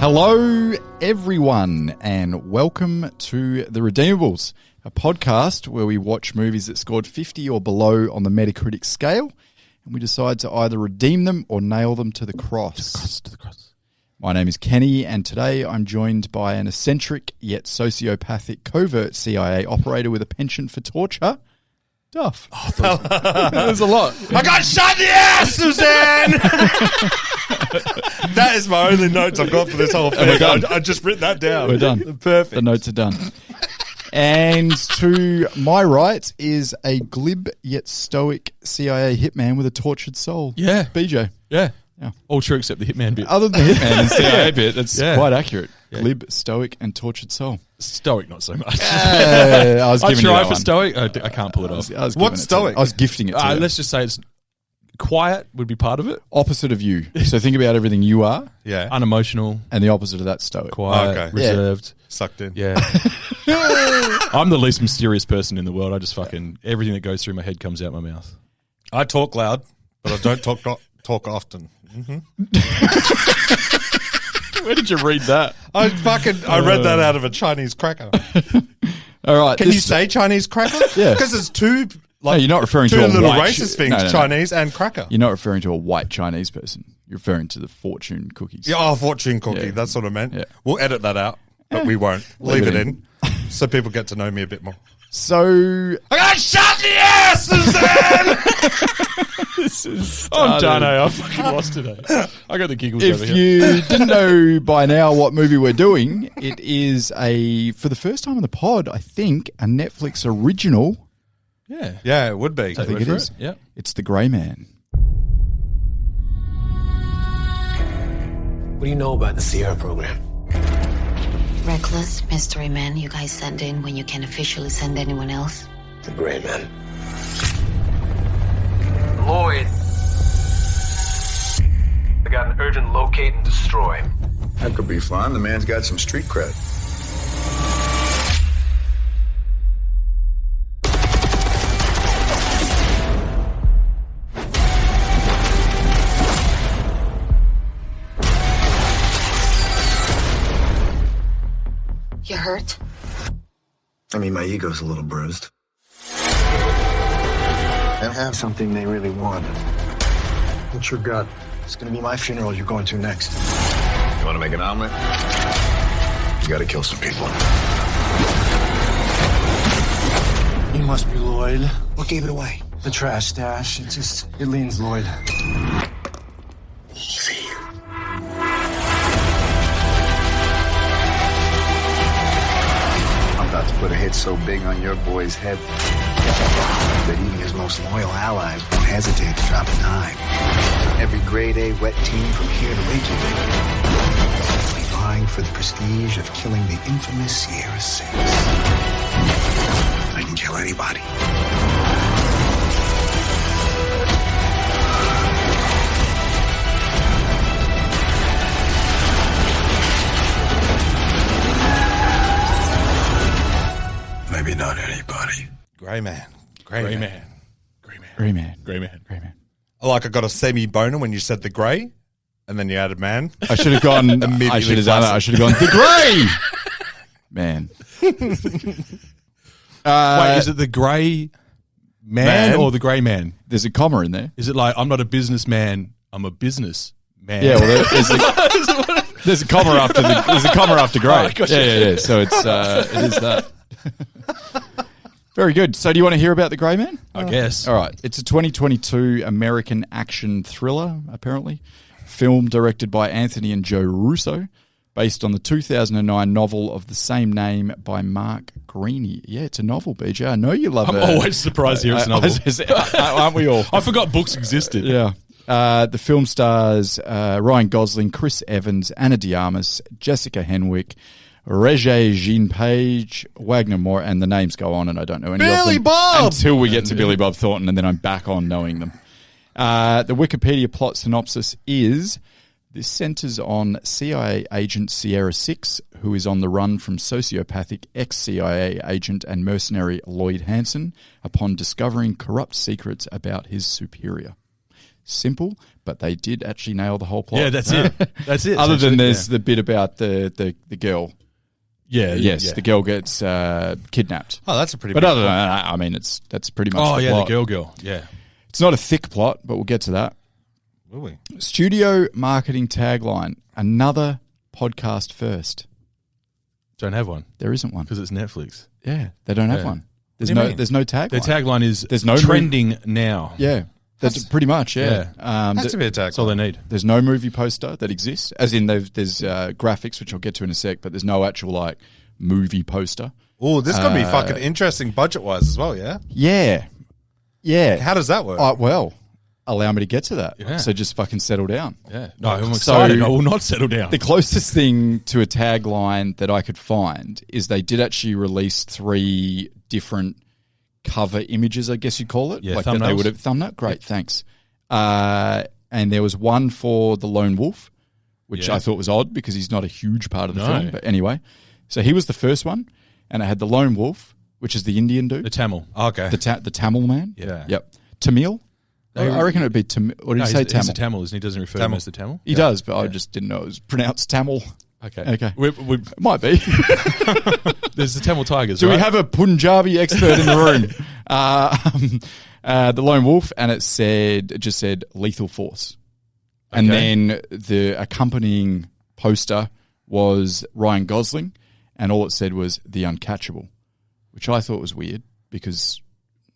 Hello, everyone, and welcome to The Redeemables, a podcast where we watch movies that scored 50 or below on the Metacritic scale, and we decide to either redeem them or nail them to the cross. To the cross. My name is Kenny, and today I'm joined by an eccentric yet sociopathic covert CIA operator with a penchant for torture, Duff. There's a lot. I got shot in the ass, Suzanne! That is my only notes I've got for this whole thing. I just written that down. We're done. Perfect. The notes are done. And to my right is a glib yet stoic CIA hitman with a tortured soul. Yeah. BJ. Yeah. All true except the hitman bit. Other than the hitman and CIA bit, that's quite accurate. Yeah. Glib, stoic, and tortured soul. Stoic, not so much. I was giving you try that for one. stoic. I can't pull it off. I was What's giving it to stoic? you. I was gifting it to you. Let's just say it's quiet would be part of it. Opposite of you. So think about everything you are, Yeah. Unemotional, and the opposite of that, stoic. quiet, reserved. Sucked in. Yeah. I'm the least mysterious person in the world. I just fucking, everything that goes through my head comes out my mouth. I talk loud, but I don't talk often. Where did you read that? I read that out of a Chinese cracker. All right. Can you say Chinese cracker? Yeah. Because it's two, No, you're not referring two to a little white racist things, No. Chinese and cracker. You're not referring to a white Chinese person. You're referring to the fortune cookies. Yeah, fortune cookie. Yeah. That's what I meant. Yeah. We'll edit that out, but we won't. Leave it in so people get to know me a bit more. So I got shot in the ass, Suzanne! I'm done, I fucking lost today. I got the giggles over if here. you didn't know by now what movie we're doing, it is for the first time on the pod, I think, a Netflix original. Yeah. Yeah, it would be. I think it is. Yeah. It's The Grey Man. What do you know about the Sierra program? Reckless mystery man you guys send in when you can't officially send anyone else. The Gray Man. Lloyd. I got an urgent locate and destroy. That could be fun. The man's got some street cred. You hurt? I mean, my ego's a little bruised. And have something they really want. What's your gut? It's gonna be my funeral you're going to next. You wanna make an omelet? You gotta kill some people. You must be Lloyd. What gave it away? The trash stash. It leans Lloyd. Easy. I'm about to put a hit so big on your boy's head that even his most loyal allies won't hesitate to drop a dime. Every grade A wet team from here to Reykjavik will be vying for the prestige of killing the infamous Sierra Six. I can kill anybody. Maybe not anybody. Grey man. Gray man. Grey Man. Grey man. Grey Man. I got a semi-boner when you said the grey, and then you added man. I should have gone. Immediately I should have done it. I should have gone The Grey Man. Wait, is it the grey man or the grey man? There's a comma in there. Is it like, I'm not a businessman, I'm a business man? Yeah, well, there's a comma after grey. Oh, gotcha. Yeah. So it is that. Very good. So do you want to hear about The Grey Man? I guess. All right. It's a 2022 American action thriller, apparently. Film directed by Anthony and Joe Russo, based on the 2009 novel of the same name by Mark Greaney. Yeah, it's a novel, BJ. I know you love it. I'm always surprised to hear it's a novel. Aren't we all? I forgot books existed. Yeah. The film stars Ryan Gosling, Chris Evans, Anna de Armas, Jessica Henwick, Regé Jean Page, Wagner Moore, and the names go on, and I don't know any of them. Billy Bob! Until we get to Billy Bob Thornton, and then I'm back on knowing them. The Wikipedia plot synopsis is, this centers on CIA agent Sierra Six, who is on the run from sociopathic ex-CIA agent and mercenary Lloyd Hansen upon discovering corrupt secrets about his superior. simple, but they did actually nail the whole plot. Yeah, that's it. That's it. Other than Actually, there's the bit about the girl. yeah. Yes, yeah. the girl gets kidnapped. Oh, that's a pretty But big other than plot. that, I mean, that's pretty much Oh, the yeah, plot. the girl. Yeah. It's not a thick plot, but we'll get to that. Will we? Studio marketing tagline, another podcast first. Don't have one There isn't one. because it's Netflix. Yeah, they don't have Yeah. one. There's What do you no mean? there's no tagline. Their tagline is There's no trending now. Yeah, that's pretty much, yeah. Has to be a tag. That's all they need. There's no movie poster that exists, as in there's graphics, which I'll get to in a sec, but there's no actual like movie poster. Oh, this is going to be fucking interesting budget-wise as well, yeah? Yeah. How does that work? Well, allow me to get to that. Yeah. So just fucking settle down. Yeah. No, I'm So- excited. I will not settle down. The closest thing to a tagline that I could find is they did actually release 3 different cover images, I guess you'd call it. Yeah, like that they thumbnails. would have thumbnail. Great, thanks. And there was one for the Lone Wolf, which Yeah. I thought was odd because he's not a huge part of the No. film. But anyway, so he was the first one, and it had the Lone Wolf, which is the Indian dude, The Tamil. Okay. the Tamil man. Yeah. Yep. Tamil. No, I reckon it would be Tamil. Or did No, he say he's Tamil? a Tamil, isn't he? He doesn't refer to him Tamil. as the Tamil. He does, but I just didn't know it was pronounced Tamil. Okay. Okay. It Might be. there's the Tamil Tigers, Do right? we have a Punjabi expert in the room? The Lone Wolf, and it just said Lethal Force. And Okay. then the accompanying poster was Ryan Gosling, and all it said was The Uncatchable, which I thought was weird because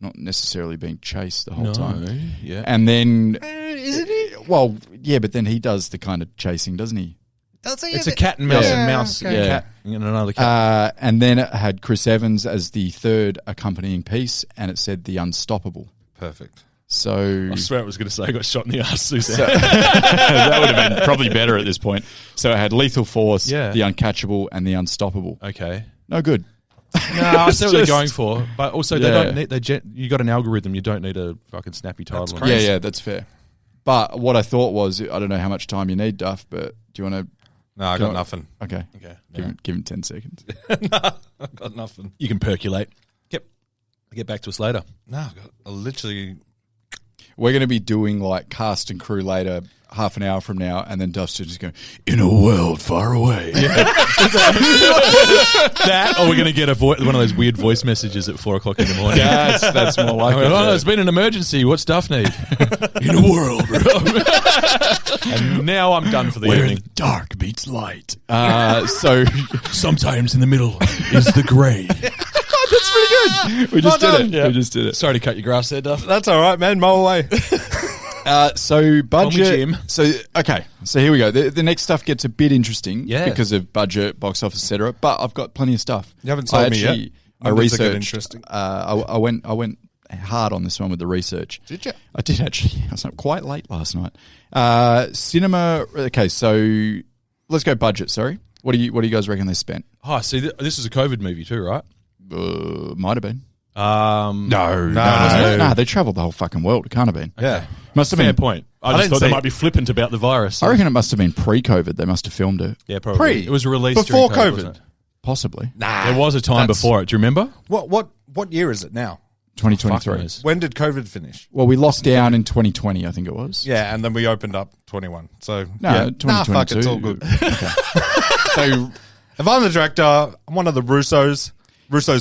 not necessarily being chased the whole No. time. Yeah. And then, isn't he? Well, yeah, but then he does the kind of chasing, doesn't he? It's a cat and mouse Yeah. and mouse and Yeah. cat and another cat. And then it had Chris Evans as the third accompanying piece, and it said The Unstoppable. Perfect. So I swear I was going to say I got shot in the ass, Suzanne. that would have been probably better at this point. So it had Lethal Force, Yeah. The Uncatchable, and The Unstoppable. Okay. No good. No, I see what they're just- going for, but also they Yeah. don't need. You got an algorithm. You don't need a fucking snappy title. That's on crazy. it. Yeah, that's fair. But what I thought was, I don't know how much time you need, Duff, but do you want No, I got nothing. to... Okay. Okay. Give him 10 seconds. I got nothing. You can percolate. Yep. I'll get back to us later. No, I literally... We're going to be doing like cast and crew later, half an hour from now, and then Duff's just going, in a world far away. That, or we're going to get one of those weird voice messages at 4 o'clock in the morning. That's more like it. Oh, there's been an emergency. What's Duff need? In a world, bro. And now I'm done for the evening. dark meets light. So Sometimes in the middle is the grey. that's pretty good. We just Well did it. done. We just did it. Sorry to cut your grass there, Duff. That's all right, man. Mow away. So budget. Jim. So okay. So here we go. The next stuff gets a bit interesting, Yeah. because of budget, box office, etc. But I've got plenty of stuff. You haven't told me yet. I When does it get researched. interesting? I went hard on this one with the research. Did you? I did actually. I was up quite late last night. Cinema. Okay, so let's go budget. Sorry. What do you guys reckon they spent? Oh, see, this is a COVID movie too, right? Might have been. No. They travelled the whole fucking world. It can't have been. Yeah. Must have Fair been. point. I didn't just thought they see- might be flippant about the virus. I reckon it must have been pre-COVID. They must have filmed it. Yeah, probably. Pre- It was released before during COVID. wasn't it? Possibly. There was a time before it. Do you remember? What year is it now? 2023. Fuck knows. When did COVID finish? Well, we locked down in 2020, I think it was. Yeah, and then we opened up 21. So No, yeah. 2022. Fuck, it's all good. So If I'm the director, I'm one of the Russo's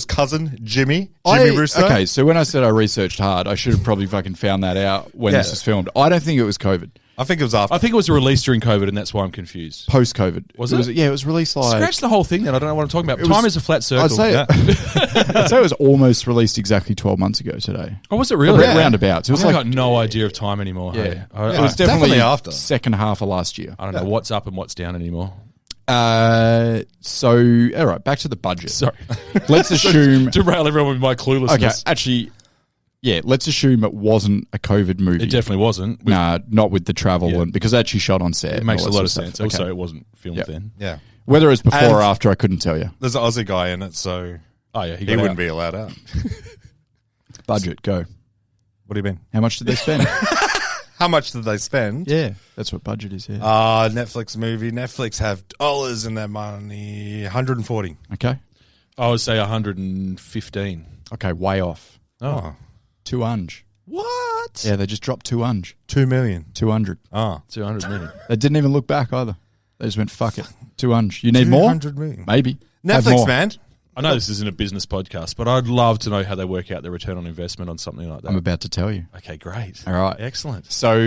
cousin, Jimmy Russo. Okay, so when I said I researched hard, I should have probably fucking found that out when this Yeah. was filmed. I don't think it was COVID. I think it was after. I think it was released during COVID, and that's why I'm confused. Post-COVID. Was it? Yeah, it was released like... Scratch the whole thing then. I don't know what I'm talking about. It Time was- is a flat circle. I'd say, Yeah. I'd say it was almost released exactly 12 months ago today. Oh, was it really? Roundabouts. It was I've like... got no idea of time anymore. Yeah. Hey? It was definitely definitely after. second half of last year. I don't know what's up and what's down anymore. So, all right, back to the budget. Sorry. Let's assume... Derail everyone with my cluelessness. Okay, actually, yeah, let's assume it wasn't a COVID movie. It definitely wasn't. Nah, not with the travel Yeah. and because they actually shot on set. It and makes all a that lot of sort sense. stuff. Also, Okay. it wasn't filmed Yeah. then. yeah. Whether it was before And- or after, I couldn't tell you. There's an Aussie guy in it, so Oh, yeah. he got wouldn't out. be allowed out. Budget, go. What do you mean? How much did they spend? How much did they spend? Yeah, that's what budget is. Yeah. Netflix movie. Netflix have dollars in their money. 140. Okay. I would say 115. Okay, way off. Oh. 200. What? Yeah, they just dropped 200. 2 million. 200. Oh. 200 million. They didn't even look back either. They just went, fuck it. 200. You need more? 200 million. Maybe. Have Netflix, more. man. I know this isn't a business podcast, but I'd love to know how they work out their return on investment on something like that. I'm about to tell you. Okay, great. All right. Excellent. So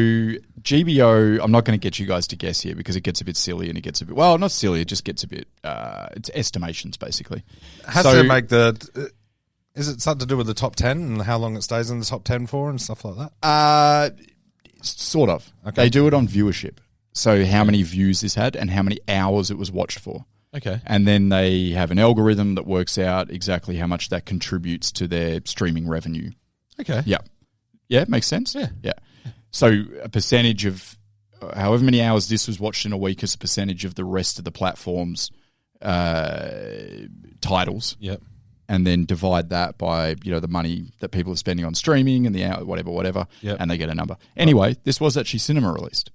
GBO, I'm not going to get you guys to guess here because it gets a bit silly and it gets a bit, well, not silly, it just gets a bit, it's estimations basically. Has to make the... Is it something to do with the top 10 and how long it stays in the top 10 for and stuff like that? Sort of. Okay. They do it on viewership. So how many views this had and how many hours it was watched for. Okay. And then they have an algorithm that works out exactly how much that contributes to their streaming revenue. Okay. Yeah. Yeah, makes sense? Yeah. Yeah. So a percentage of however many hours this was watched in a week is a percentage of the rest of the platform's titles. Yep. And then divide that by, the money that people are spending on streaming and the hour, whatever, Yep. and they get a number. Anyway, this was actually cinema released.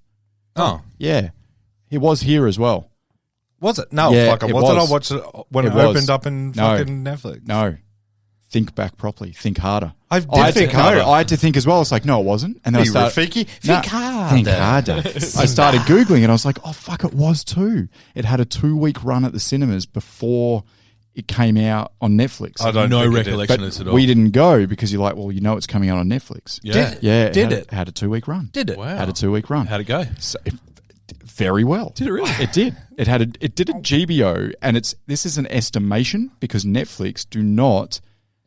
Oh. Yeah. It was here as well. Was it? No, Yeah, fucking it wasn't. was. I watched it when it was. opened up in No. fucking Netflix. No. Think back properly. Think harder. I did think harder. I had to think as well. It's like, no, it wasn't. And then I started... Rafiki? No, Think harder. Think harder. I started Googling and I was like, oh, fuck, it was too. It had a 2-week run at the cinemas before it came out on Netflix. I don't No think it did. recollection But of this at all. we didn't go because you're like, well, it's coming out on Netflix. Yeah. Yeah. Did had it? Had a 2-week run. Did it? Wow. Had a 2-week run. How'd it go? So, very well. Did it really? It did. It did a GBO, and this is an estimation because Netflix do not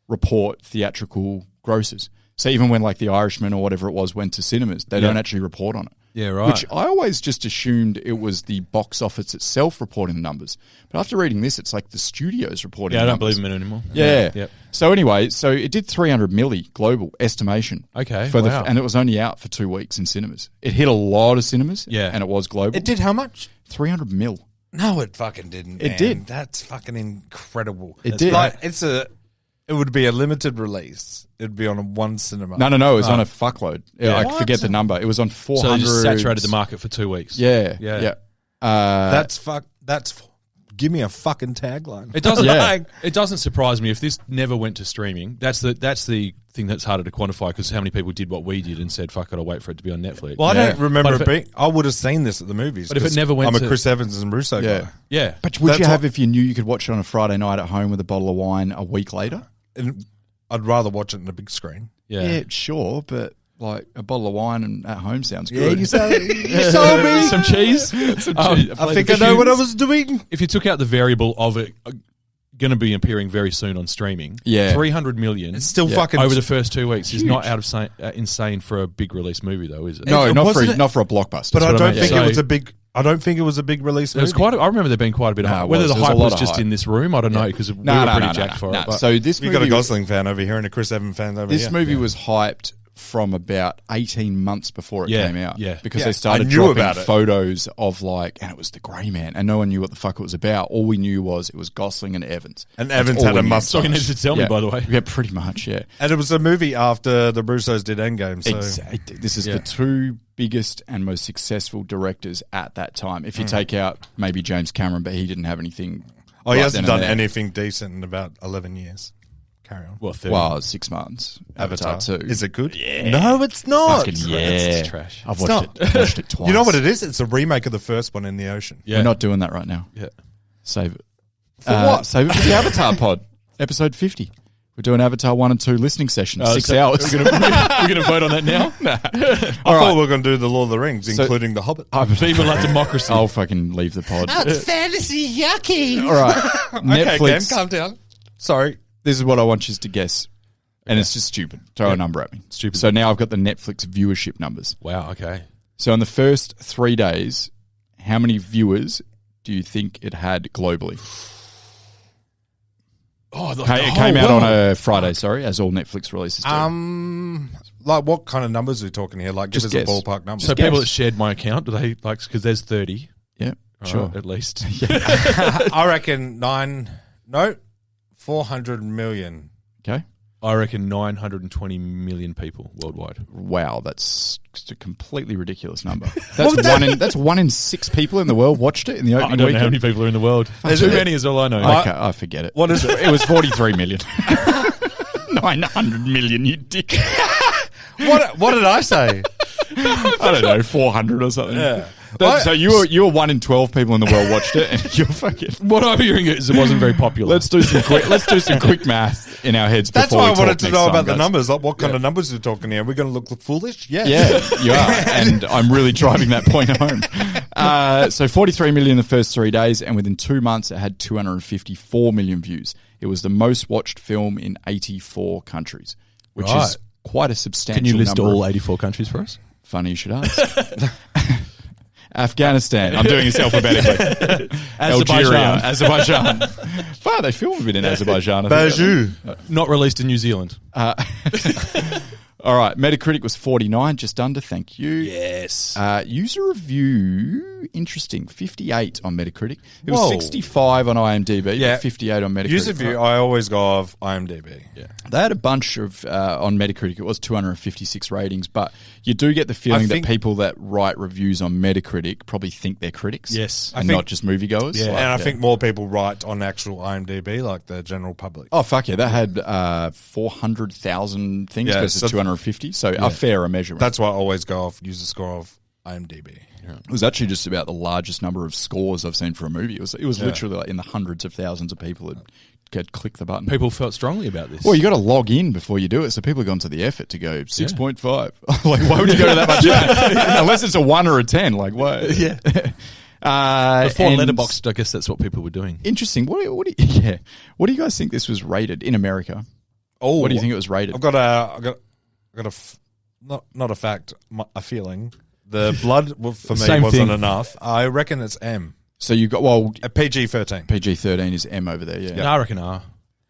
report theatrical grosses. So even when like The Irishman or whatever it was went to cinemas, they don't actually report on it. Yeah, right. Which I always just assumed it was the box office itself reporting the numbers. But after reading this, it's like the studios reporting Yeah, I the don't numbers. believe them in it anymore. Yeah. Yep. So anyway, it did 300 milli global estimation. Okay, For wow. and it was only out for 2 weeks in cinemas. It hit a lot of cinemas. Yeah. And it was global. It did how much? 300 mil. No, it fucking didn't. It man. did. That's fucking incredible. It did. Like, it would be a limited release. It'd be on one cinema. No. It was on a fuckload. Yeah, I What? forget the number. It was on 400. So they just saturated the market for 2 weeks. Yeah. Yeah. Yeah. Give me a fucking tagline. It doesn't. Yeah. It doesn't surprise me if this never went to streaming. That's the thing that's harder to quantify because how many people did what we did and said, "Fuck, gotta wait for it to be on Netflix." Well, I Yeah. don't remember But if it being. I would have seen this at the movies. But if it 'cause never went I'm a to- Chris Evans and Russo Yeah. guy. Yeah. But would you That's have what- if you knew you could watch it on a Friday night at home with a bottle of wine a week later? And I'd rather watch it on a big screen. Yeah. Sure, but like a bottle of wine and at home sounds good. you sold me. Some cheese. I think I know what I was doing. If you took out the variable of it going to be appearing very soon on streaming, Yeah. 300 million It's still fucking over the first 2 weeks is not insane for a big release movie, though, is it? No, It not for wasn't- not for a blockbuster. But I what I don't meant. think So- it was a big. I don't think it was a big release There was movie. I remember there being quite a bit of No, hype. it Whether was. the There was a hype lot was of just hype. in this room, I don't know, because we were pretty jacked for it. But So this We movie, got a Gosling fan over here and a Chris Evans fan over this here. movie was hyped from about 18 months before it Yeah, came out. yeah. Because Yeah, they started I knew dropping about it. photos of like, and it was the Grey Man, and no one knew what the fuck it was about. All we knew was it was Gosling and Evans. And That's Evans all had we a knew. mustache. So you need to tell me, Yeah. by the way. Yeah, pretty much, yeah. And it was a movie after the Russos did Endgame. So This is Yeah. the two biggest and most successful directors at that time. If you take out maybe James Cameron, but he didn't have anything. he right hasn't then and done there. anything decent in about 11 years. Carry on. Well, 30. Well, 6 months. Avatar 2. Is it good? Yeah. No, it's not. Fucking yeah. It's trash. I've It's watched it twice. You know what it is? It's a remake of the first one in the ocean. Yeah. We're not doing that right now. Yeah. Save it. For what? Save it for the Avatar pod, episode 50. We're doing Avatar 1 and 2 listening sessions, 6 so hours. We're going to vote on that now? I thought we were going to do the Lord of the Rings, So- including the Hobbit. People like democracy. I'll fucking leave the pod. That's fantasy yucky. All right. Okay, Cam, Netflix. calm down. Sorry. This is what I want you to guess. And it's just stupid. Throw a number at me. Stupid. So now I've got the Netflix viewership numbers. Wow, okay. So in the first 3 days, how many viewers do you think it had globally? Oh, It came out on a Friday, sorry, as all Netflix releases do. Like what kind of numbers are we talking here? Like, give Just us a guess. ballpark number. So guess. people that shared my account, do they, like, because there's 30. Yeah, All sure. right, at least. I reckon 400 million. Okay. I reckon 920 million people worldwide. Wow, that's just a completely ridiculous number. That's one in 6 people in the world watched it in the I opening don't know how weekend. many people are in the world. Is Too it- many is all I know. Okay, I forget it. What is it? It was 43 million. 900 million, you dick. What did I say? I don't know, 400 or something. Yeah. So you were 1 in 12 people in the world watched it, and you're fucking. What I'm hearing is it wasn't very popular. Let's do some quick math in our heads. That's before why we I wanted talk to next know time, about the guys. numbers. Like, what kind of numbers we're talking here? Are we going to look foolish? Yeah. Yeah, you are, and I'm really driving that point home. So 43 million the first 3 days, and within 2 months, it had 254 million views. It was the most watched film in 84 countries, which Right. is quite a substantial. Can you list number all of- 84 countries for us? Funny you should ask. Afghanistan. I'm doing this alphabetically. Azerbaijan. Wow, they film a bit in Azerbaijan. I think. Not released in New Zealand. All right, Metacritic was 49, just under. Thank you. Yes. User review, interesting. 58 on Metacritic. It was Whoa. 65 on IMDb. Yeah. 58 on Metacritic. User view, I always go off IMDb. Yeah. They had a bunch of on Metacritic. It was 256 ratings, but you do get the feeling that think- people that write reviews on Metacritic probably think they're critics. Yes. and I think- not just moviegoers. Yeah. Like, And I think more people write on actual IMDb, like the general public. Oh fuck yeah! That had 400,000 things Yeah, versus so- 250, so a fairer measurement. That's why I always go off user score of IMDb. It was actually just about the largest number of scores I've seen for a movie. It was literally like in the hundreds of thousands of people had clicked the button. People felt strongly about this. Well, you got to log in before you do it, so people have gone to the effort to go 6.5. Like, why would you go to that much? Unless it's a 1 or a 10. Like, why? Yeah. Before and- Letterboxd, I guess that's what people were doing. Interesting. What do you guys think this was rated in America? Oh, What do you think it was rated? I've got not a fact, a feeling. The blood for me Same wasn't thing. enough. I reckon it's M. So you got A PG-13. PG-13 is M over there. Yeah. No, I reckon R.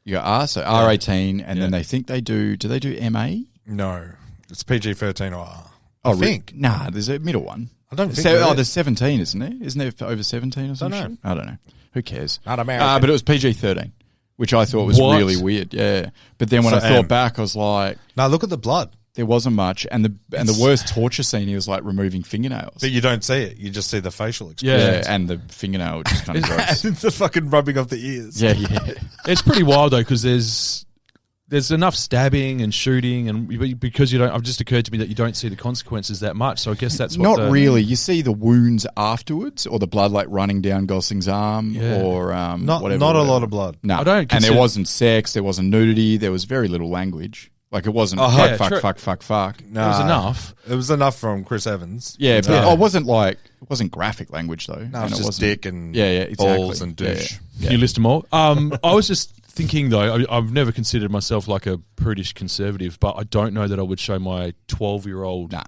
You got R, so R18, and then they think they do they do MA? No, it's PG-13 or R. Oh, I think. Nah, there's a middle one. I don't think there is. there's 17, isn't there? Isn't there for over 17 or something? Don't know. I don't know. Who cares? Not American. But it was PG-13, which I thought was What? really weird. Yeah. But then when So I thought M. back, I was like, Now look at the blood. there wasn't much. And the worst torture scene, he was like removing fingernails. But you don't see it. You just see the facial Yeah, expression. and the fingernail just kind of gross. And the fucking rubbing of the ears. Yeah. It's pretty wild though, because there's enough stabbing and shooting, and because you don't. I've just occurred to me that you don't see the consequences that much. So I guess that's what Not really. You see the wounds afterwards, or the blood like running down Gosling's arm, Yeah. or Not whatever. a lot of blood. No, I don't and consider- there wasn't sex, there wasn't nudity, there was very little language. Like it wasn't yeah, fuck, true. fuck, fuck, fuck. It was enough. It was enough from Chris Evans. Yeah, but it wasn't graphic language though. No, And it's just wasn't- dick and exactly. balls and douche. Yeah. Can you list them all? I was just thinking though, I've never considered myself like a prudish conservative, but I don't know that I would show my 12-year-old, Nah.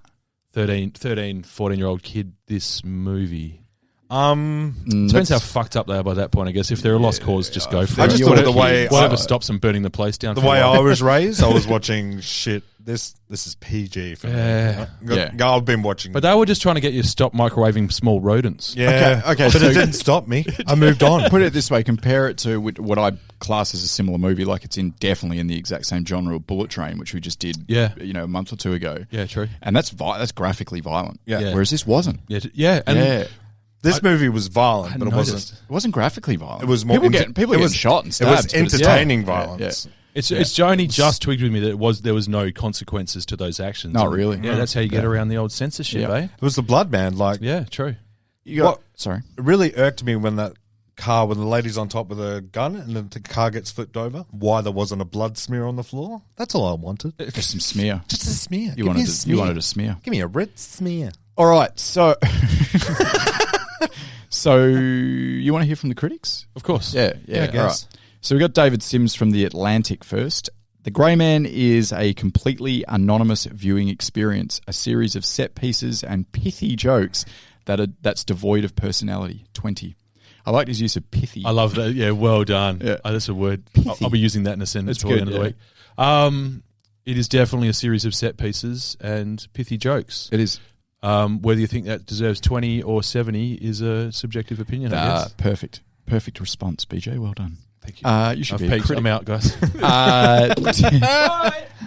13, 14-year-old kid this movie. Mm, Depends how that's- fucked up they are by that point, I guess. If they're a lost cause, just go for I it. just thought the way Whatever stops them burning the place down. the for a way while. I was raised, I was watching shit. This is PG for Yeah. me. Yeah. I've been watching. But they were just trying to get you to stop microwaving small rodents. yeah, Okay, but so- it didn't stop me. I moved on. Put it this way: compare it to what I class as a similar movie. Like it's definitely in the exact same genre of Bullet Train, which we just did, Yeah. a month or two ago. Yeah, true. And that's graphically violent. Yeah. Yeah. Whereas this wasn't. Yeah, and yeah. This movie was violent, but hadn't it wasn't. noticed. It wasn't graphically violent. It was more people ent- getting it was- shot and It stabbed. was but it's- entertaining yeah, violence. It's only just twigged with me that there was no consequences to those actions. Not really. Yeah, that's how you get around the old censorship, Yeah. eh? It was the blood man. Like, Yeah, true. You got, What? sorry. it really irked me when that car, when the lady's on top with a gun and then the car gets flipped over. Why there wasn't a blood smear on the floor? That's all I wanted. Just some smear. Just a smear. You wanted a smear. Give me a red smear. All right, so so you want to hear from the critics? Of course. Yeah, I guess. all right. So we got David Sims from The Atlantic first. The Grey Man is a completely anonymous viewing experience, a series of set pieces and pithy jokes that's devoid of personality. 20. I like his use of pithy. I love that. Yeah, well done. Yeah. That's a word. Pithy. I'll be using that in a sentence That's for the good, end of the week. It is definitely a series of set pieces and pithy jokes. It is. Whether you think that deserves 20 or 70 is a subjective opinion, I guess. Perfect. Perfect response, BJ. Well done. Thank you. You should I've be a peaked. critic. I'm out, guys.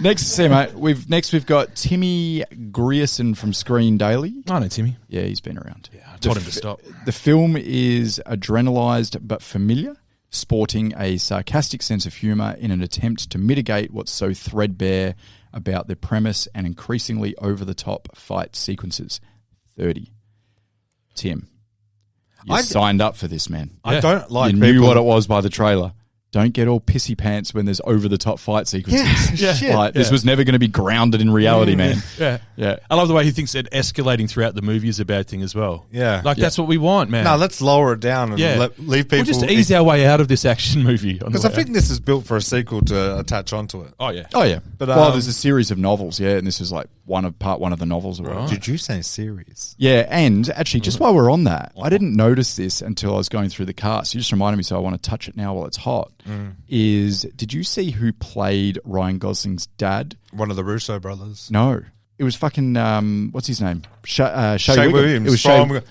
Next, see, mate. We've got Timmy Grierson from Screen Daily. I know, Timmy. Yeah, he's been around. Yeah, I told him to stop. The film is adrenalized but familiar, sporting a sarcastic sense of humour in an attempt to mitigate what's so threadbare about their premise and increasingly over-the-top fight sequences. 30. Tim, you signed up for this, man. I don't like you knew what it was by the trailer. Don't get all pissy pants when there's over-the-top fight sequences. Yeah, shit. Like, this was never going to be grounded in reality, man. Yeah. I love the way he thinks that escalating throughout the movie is a bad thing as well. Yeah. Like, that's what we want, man. No, let's lower it down and leave people. We'll just ease our way out of this action movie. Because I think this is built for a sequel to attach onto it. Oh, yeah. Oh, yeah. But, well, there's a series of novels, and this is like part one of the novels. Or whatever. Did you say series? Yeah, and actually, just while we're on that, I didn't notice this until I was going through the cast. You just reminded me, so I want to touch it now while it's hot. Did you see who played Ryan Gosling's dad? One of the Russo brothers. No. It was fucking, what's his name? Shea Williams. It was Shea Wiggum.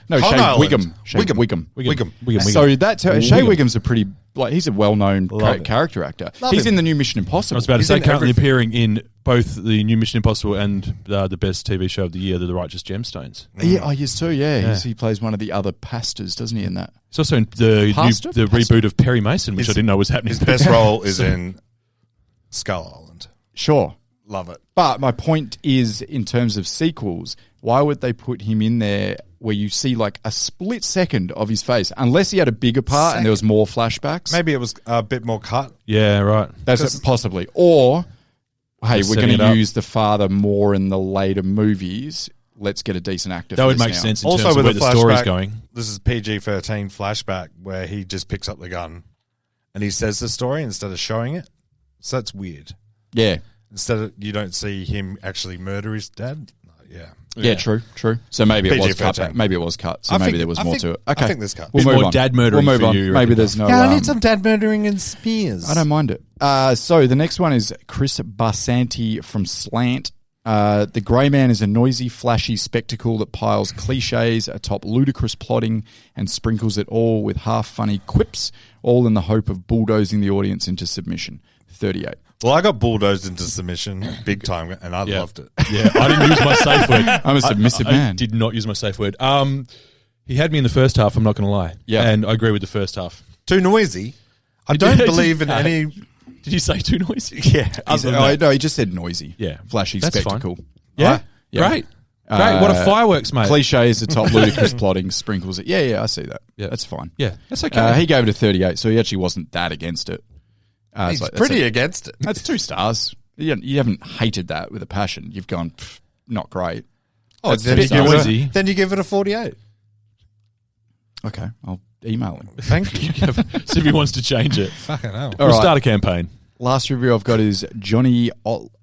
Wiggum. So that's Shea Wiggum's a pretty, he's a well-known character actor. He's in the new Mission Impossible. I was about to say, currently appearing in both the new Mission Impossible and the best TV show of the year, The Righteous Gemstones. Yeah, yes too, He plays one of the other pastors, doesn't he, in that? He's also in the reboot of Perry Mason, which I didn't know was happening. His best role is in Skull Island. Sure. Love it. But my point is, in terms of sequels, why would they put him in there where you see like a split second of his face, unless he had a bigger part and there was more flashbacks? Maybe it was a bit more cut. Yeah, right. That's possibly. Or, hey, we're going to up. use the father more in the later movies. Let's get a decent actor. That for would this make now. sense in Also, terms of with where a the story's flashback, going. This is PG-13 flashback where he just picks up the gun and he says the story instead of showing it. So that's weird. Yeah. Instead of, you don't see him actually murder his dad. Yeah, true. So maybe it was PG-13. cut. Maybe it was cut. So I maybe think- there was I more think- to it. I Okay, think there's cut. We'll Bit move more on. dad murdering We'll move for on. you, you Maybe reckon? there's no. Yeah, I need some dad murdering in Spears. I don't mind it. So the next one is Chris Barsanti from Slant. The Grey Man is a noisy, flashy spectacle that piles cliches atop ludicrous plotting and sprinkles it all with half-funny quips, all in the hope of bulldozing the audience into submission. 38. Well, I got bulldozed into submission big time, and I loved it. Yeah, I didn't use my safe word. I'm a submissive I man. did not use my safe word. He had me in the first half, I'm not going to lie. Yeah. And I agree with the first half. Too noisy. I don't believe in any... Did you say too noisy? Yeah. No, he just said noisy. Yeah. Flashy That's spectacle. fine. Yeah? Yeah. Great. Great. What a fireworks, mate. Cliches atop ludicrous plotting sprinkles it. Yeah, I see that. Yeah. That's fine. Yeah, that's okay. He gave it a 38, so he actually wasn't that against it. He's pretty against it. That's 2 stars. You haven't hated that with a passion. You've gone, not great. Oh, That's then too you, give noisy. it, then you give it a 48. Okay, I'll email him. Thank you. See if he wants to change it. Fucking hell. All We'll right. start a campaign. Last review I've got is Johnny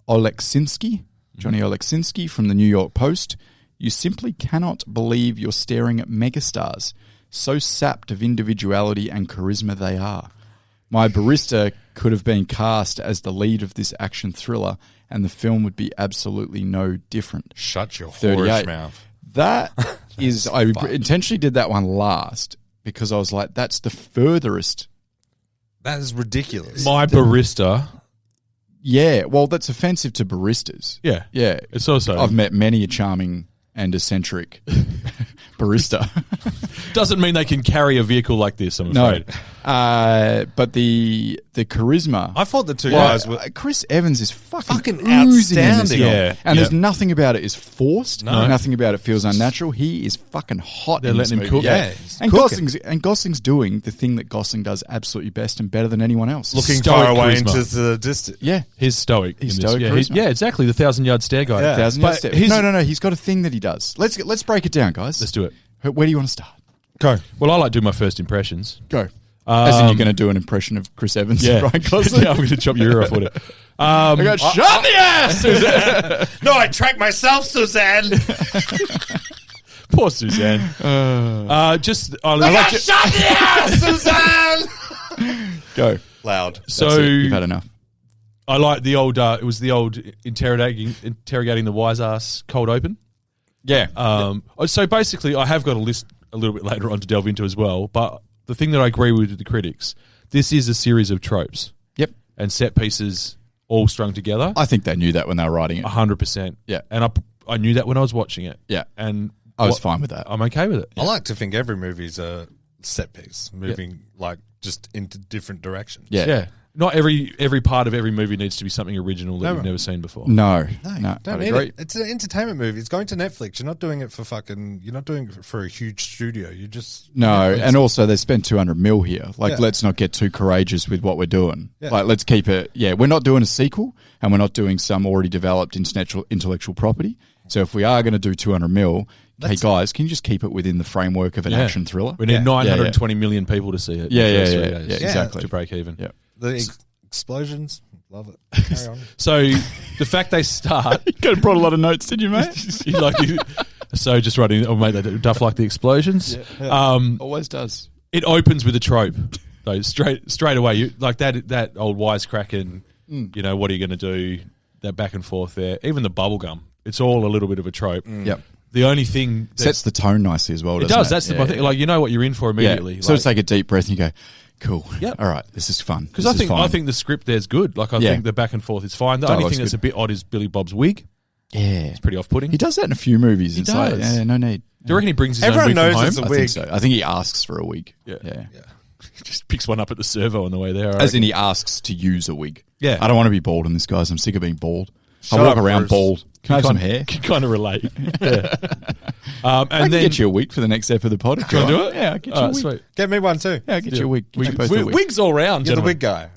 Oleksinski. Johnny Oleksinski from the New York Post. You simply cannot believe you're staring at megastars. So sapped of individuality and charisma they are. My barista could have been cast as the lead of this action thriller, and the film would be absolutely no different. Shut your 38. whorish mouth. That is, I intentionally did that one last because I was like, that's the furthest. That is ridiculous. My barista. Yeah, well, that's offensive to baristas. Yeah. Yeah. It's also. I've met many a charming and eccentric barista. Doesn't mean they can carry a vehicle like this, I'm No. afraid. But the charisma. I thought the two guys were... Chris Evans is fucking Fucking oozing in this outstanding. film. Yeah. And there's Yeah. nothing about it is forced. No. Nothing about it feels unnatural. He is fucking hot. They're in this letting him movie. cook. Yeah. And Cooking. Gosling's doing the thing that Gosling does absolutely best and better than anyone else. Looking Stoic far away charisma. into the distance. Yeah. He's stoic. He's in this. stoic Yeah, charisma. yeah, exactly. The 1,000-yard stare guy. Yeah. Thousand But Yard Step. he's- No. He's got a thing that he does. Let's break it down, guys. Let's do it. Where do you want to start? Go. Well, I like doing my first impressions. Go. As in you're going to do an impression of Chris Evans and Ryan Gosling? Yeah, I'm going to chop your ear off with it. I got shot in the ass! Suzanne! No, I tracked myself, Suzanne. Poor Suzanne. I like to- Shot in the ass, Suzanne. Go. Loud. so That's it. You've had enough. I like the old. It was the old interrogating the wise ass cold open. Yeah. So basically, I have got a list a little bit later on to delve into as well. But the thing that I agree with the critics, this is a series of tropes Yep. and set pieces all strung together. I think they knew that when they were writing it. 100%. Yeah. And I knew that when I was watching it. Yeah. And I was fine with that. I'm okay with it. I like to think every movie's a set piece, moving like just into different directions. Yeah. Yeah. Not every part of every movie needs to be something original that you've never seen before. No, Don't I'd need agree. it. It's an entertainment movie. It's going to Netflix. You're not doing it for you're not doing it for a huge studio. You just No, Netflix. and also they spent 200 mil here. Like, Yeah. let's not get too courageous with what we're doing. Yeah. Like, let's keep it. Yeah, we're not doing a sequel, and we're not doing some already developed intellectual property. So if we are going to do 200 mil, hey guys, can you just keep it within the framework of an action thriller? We need Yeah. 920 million people to see it. Yeah, in the yeah, first yeah, 3 yeah, days yeah, exactly. to break even. Yeah. The explosions, love it. Carry on. So the fact they start, You could have brought a lot of notes, did you, mate? so just writing, oh mate, they Duff like the explosions. Always does. It opens with a trope, though, straight away. You, like that old wisecracking. You know, what are you going to do? That back and forth there. Even the bubblegum. It's all a little bit of a trope. Yep. The only thing that Sets the tone nicely as well, it doesn't does. it? That's the thing. Like, you know what you're in for immediately. Yeah. So it's like a deep breath and you go, cool. Yep. All right, this is fun. because This is I fine. think the script there's good. Like I Yeah. think the back and forth is fine. The only Dialogue's thing that's good. a bit odd is Billy Bob's wig. Yeah. It's pretty off-putting. He does that in a few movies. It's like, does. yeah, no need. Do you reckon he brings his Everyone own wig knows from it's home? a I think wig. so. I think he asks for a wig. Yeah. Yeah. Just picks one up at the servo on the way there. I As reckon. in he asks to use a wig. Yeah. I don't want to be bald in this, guys. I'm sick of being bald. Shut I walk up, around Bruce. bald. Can I have some hair? Can kind of relate. Yeah. I And can then get you a wig for the next ep of the pod. If you Can I want. do it? Yeah, I'll get you a Alright, wig. sweet. Get me one too. Yeah, I'll get you a wig. Get you both a wig. Wigs all round, You're the gentlemen. wig guy.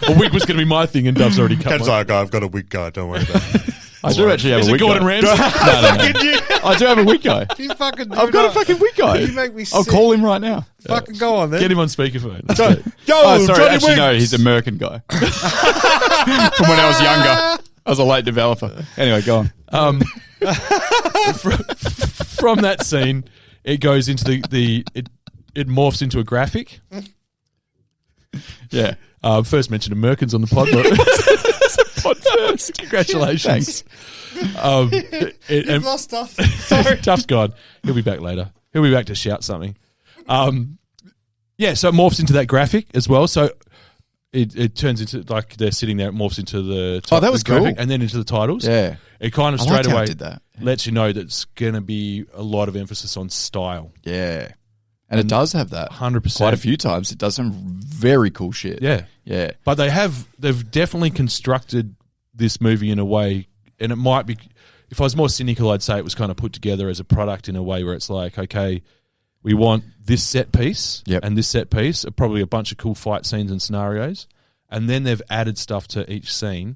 A wig was going to be my thing, and Dove's already cut Ken's one. like, I've got a wig guy. Don't worry about it. I do actually have Is a it wig Gordon guy. Ramsay? No. I do have a wig guy. You fucking do I've got a not. fucking wig guy. You make me I'll sick. call him right now. Fucking go on then. Get him on speakerphone. Yo, Oh, sorry. Johnny Actually, no. Wigs. He's an American guy. From when I was younger. I was a late developer. Anyway, go on. From that scene, it goes into it morphs into a graphic. Yeah. First mentioned Americans on the pod. Pod first. Congratulations. You've And lost stuff. Duff's gone. He'll be back later. He'll be back to shout something. Yeah, so it morphs into that graphic as well. So it turns into, like, they're sitting there, it morphs into the that was the graphic cool. and then into the titles. Yeah. It kind of I straight liked how it away did that. lets you know that it's going to be a lot of emphasis on style. Yeah. And it does have that. 100%. Quite a few times. It does some very cool shit. Yeah. Yeah. But they've definitely constructed this movie in a way, and it might be, if I was more cynical, I'd say it was kind of put together as a product in a way where it's like, okay, we want this set piece and this set piece, probably a bunch of cool fight scenes and scenarios, and then they've added stuff to each scene,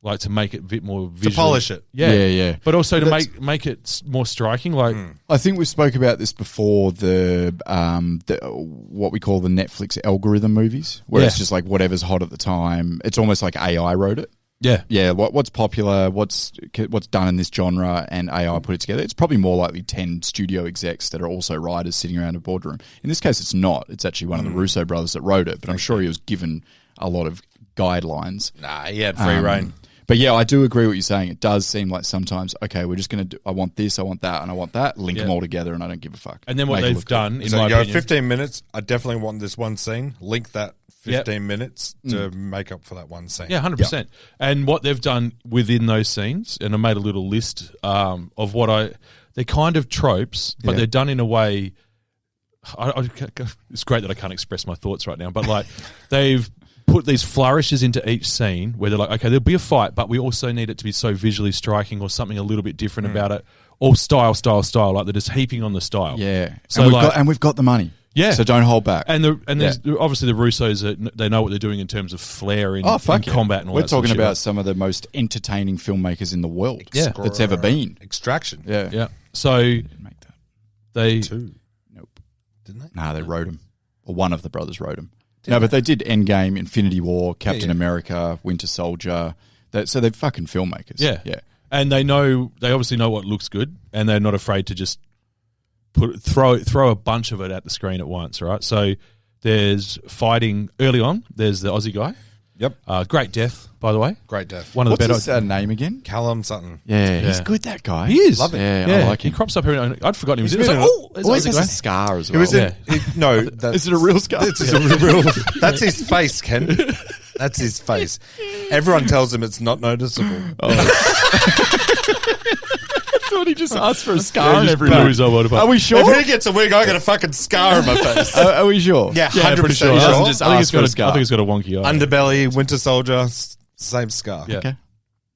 like to make it a bit more visual. To polish it. Yeah. Yeah. But also to make it more striking, like... I think we spoke about this before, the what we call the Netflix algorithm movies, where it's just like whatever's hot at the time. It's almost like AI wrote it. Yeah. Yeah, what's popular, what's done in this genre, and AI put it together. It's probably more likely 10 studio execs that are also writers sitting around a boardroom. In this case, it's not. It's actually one of the Russo brothers that wrote it, but I'm sure he was given a lot of guidelines. Nah, he had free reign. But yeah, I do agree with what you're saying. It does seem like sometimes, okay, we're just going to do, I want this, I want that, and I want that, link them all together, and I don't give a fuck. And then what Make it they've look good. done, in So my you go opinion... 15 minutes. I definitely want this one scene. Link that 15 minutes to make up for that one scene. Yeah, 100%. And what they've done within those scenes, and I made a little list of what they're kind of tropes, but they're done in a way... it's great that I can't express my thoughts right now, but like they've put these flourishes into each scene where they're like, okay, there'll be a fight, but we also need it to be so visually striking or something a little bit different about it. Or style. Like they're just heaping on the style. Yeah. So and we've got the money. Yeah. So don't hold back. And there's obviously the Russos, they know what they're doing in terms of flair in, in combat and all We're that sort of talking shit, about right? some of the most entertaining filmmakers in the world that's Uh, ever been. Extraction. Yeah. Yeah. So Didn't make that. they... Two. Nope. Didn't they? Nah, they wrote them. Or one of the brothers wrote them. No, but they did Endgame, Infinity War, Captain America, Winter Soldier. So they're fucking filmmakers. Yeah. Yeah. And they obviously know what looks good, and they're not afraid to just throw a bunch of it at the screen at once, right? So there's fighting early on. There's the Aussie guy. Yep. Great death, by the way. Great death. One of What's the his better. name again? Callum Sutton. Yeah, he's Yeah. good, that guy. He is. Love it. Yeah, I like He him. crops up here. I'd forgotten he was in it. He's It's like, been oh, there's Always Aussie has guy. a scar as He well. was in. No, that's, Is it a real scar? This is a real. That's his face, Ken. That's his face. Everyone tells him it's not noticeable. Somebody just asked for a scar on Just every blew wig. his old one apart. Are we sure? If he gets a wig, I got a fucking scar on my face. Are we sure? Yeah, Yeah, 100% pretty sure. sure. I doesn't just think ask it's for got a a scar. I think it's got a wonky eye. Underbelly, Winter Soldier, same scar. Yeah. Okay.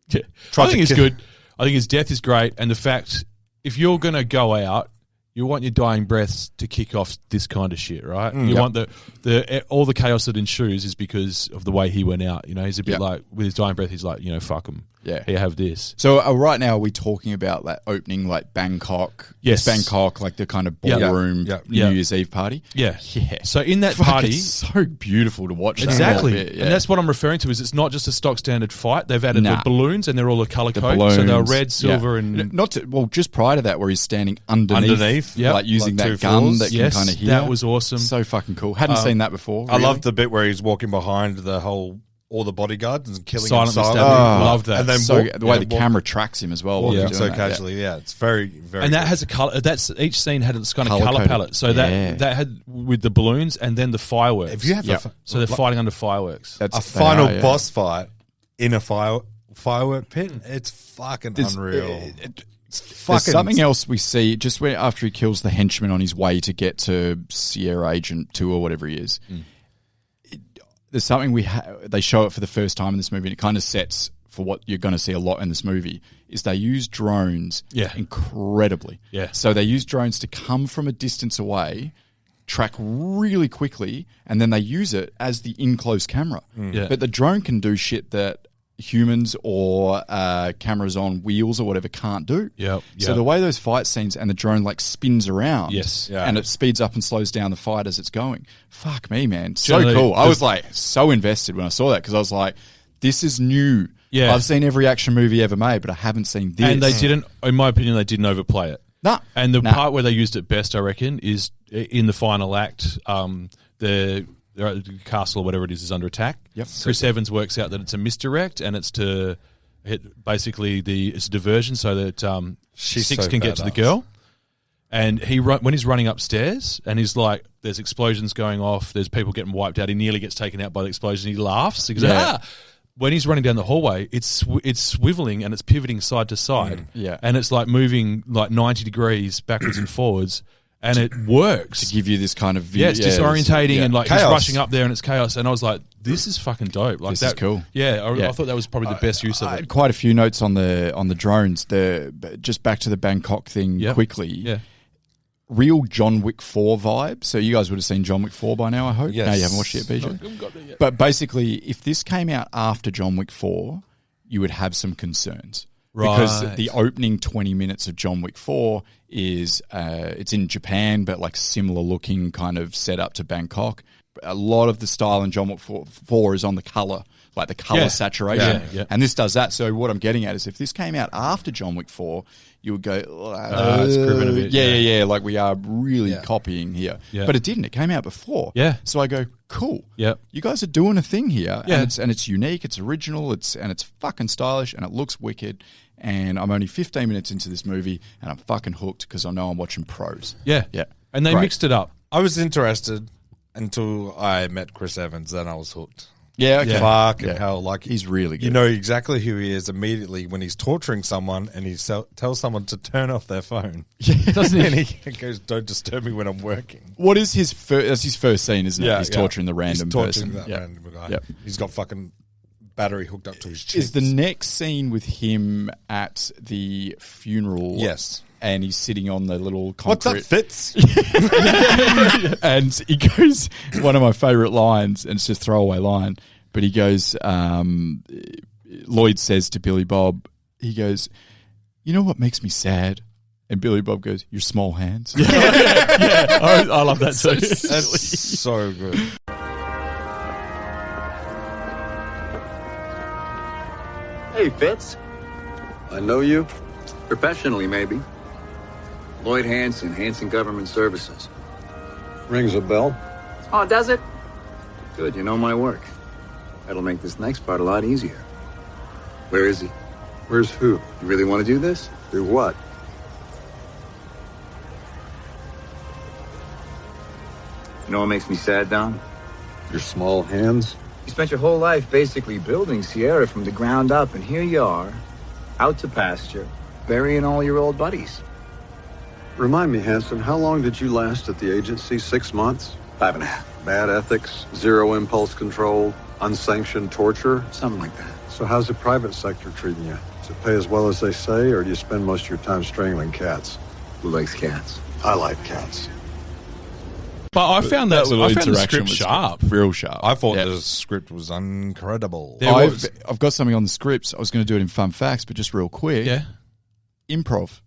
Yeah. Tried I think to it's kill- good. I think his death is great, and the fact if you're going to go out, you want your dying breaths to kick off this kind of shit, right? You want the all the chaos that ensues is because of the way he went out. You know, he's a bit like with his dying breath. He's like, you know, fuck him. Yeah. Here, have this. So right now, are we talking about that opening, like Bangkok? Yes. Bangkok, like the kind of Yeah. ballroom Yeah. New Yeah. Year's Eve party? Yeah, Yeah. So in that Fuck, party, it's so beautiful to watch. that exactly, whole bit, yeah. and that's what I'm referring to. Is it's not just a stock standard fight. They've added Nah. the balloons, and they're all a color The code. balloons, So they're red, silver, yeah. and not to, well, just prior to that, where he's standing underneath, Yep. like using Like that 2 gun floors. that can yes, kind of hear. that was awesome. So fucking cool. Hadn't seen that before. I really. love the bit where he's walking behind all the bodyguards and killing Silently them stabbing. silently. Loved that. And then so the way the walk- camera tracks him as well. while walking he's doing so that, casually. Yeah, it's very, very. And that good. has a color. That's each scene had its kind of color Colour-coded. palette. So Yeah. that had with the balloons and then the fireworks. If you have Yep. so they're fighting under fireworks. That's a they final are, yeah. boss fight in a firework pit, it's fucking There's- unreal. It's There's fucking something else we see just when after he kills the henchman on his way to get to Sierra Agent 2 or whatever he is. There's something they show it for the first time in this movie, and it kind of sets for what you're going to see a lot in this movie. Is they use drones incredibly. Yeah. So they use drones to come from a distance away, track really quickly, and then they use it as the in-close camera. Yeah. But the drone can do shit that humans or cameras on wheels or whatever can't do. Yep, So yep. the way those fight scenes and the drone like spins around, Yes. Yeah. and it speeds up and slows down the fight as it's going. Fuck me, man, so Generally, cool. I the- was like so invested when I saw that because I was like, this is new. Yeah. I've seen every action movie ever made, but I haven't seen this. And they didn't, in my opinion, they didn't overplay it. Nah. And the Nah. part where they used it best, I reckon, is in the final act. The castle or whatever it is under attack. Yep. Chris Evans works out that it's a misdirect and it's to hit basically it's a diversion so that She's Six so can get to the badass. girl. And when he's running upstairs and he's like, there's explosions going off, there's people getting wiped out. He nearly gets taken out by the explosion. He laughs. He goes, Yeah. ah! When he's running down the hallway, it's swiveling and it's pivoting side to side. Yeah. And it's like moving like 90 degrees backwards and forwards. And it works. to give you this kind of view. Yeah, it's disorientating and like he's Chaos. rushing up there and it's chaos. And I was like, this is fucking dope. Like This that, is cool. Yeah, Yeah. I thought that was probably the best use of I it. had quite a few notes on the drones. Just back to the Bangkok thing Yep. quickly. Yeah. Real John Wick 4 vibe. So you guys would have seen John Wick 4 by now, I hope. Yes. No, you haven't watched it yet, BJ. But basically, if this came out after John Wick 4, you would have some concerns. Because Right. the opening 20 minutes of John Wick 4 is, it's in Japan, but like similar looking kind of setup to Bangkok. A lot of the style in John Wick 4 is on the color, like the color Yeah. saturation. Yeah, yeah. And this does that. So what I'm getting at is if this came out after John Wick 4, you would go, it's cribbing a bit, yeah, like we are really copying here. Yeah. But it didn't. It came out before. Yeah. So I go, cool. Yep. You guys are doing a thing here. Yeah. And it's unique, it's original, it's fucking stylish, and it looks wicked. And I'm only 15 minutes into this movie, and I'm fucking hooked because I know I'm watching pros. Yeah. Yeah. And they Great. mixed it up. I was interested until I met Chris Evans. Then I was hooked. Yeah, okay. Fucking Yeah. hell! Like He's really good. You know exactly who he is immediately when he's torturing someone and he tells someone to turn off their phone. doesn't And he? he goes, "Don't disturb me when I'm working." What is his first? That's his first scene, isn't it? Yeah, He's yeah. torturing the random He's torturing person. that random guy. Yep. He's got fucking battery hooked up to his cheeks. Is the next scene with him at the funeral? Yes. And he's sitting on the little What's up, concrete. Fitz? And he goes, one of my favourite lines, and it's just a throwaway line, but he goes, Lloyd says to Billy Bob, he goes, you know what makes me sad? And Billy Bob goes, your small hands. I love that too. That's so good. Hey, Fitz. I know you. Professionally, maybe. Lloyd Hansen, Hansen Government Services. Rings a bell. Oh, does it? Good, you know my work. That'll make this next part a lot easier. Where is he? Where's who? You really want to do this? Do what? You know what makes me sad, Don? Your small hands? You spent your whole life basically building Sierra from the ground up, and here you are, out to pasture, burying all your old buddies. Remind me, Hanson, how long did you last at the agency? 6 months? 5.5. Bad ethics, zero impulse control, unsanctioned torture? Something like that. So how's the private sector treating you? Does it pay as well as they say, or do you spend most of your time strangling cats? Who likes cats? I like cats. But I found that little I found the interaction script was sharp. real sharp. I thought Yeah. the script was incredible. There was- I've got something on the scripts. I was going to do it in fun facts, but just real quick. Yeah. Improv.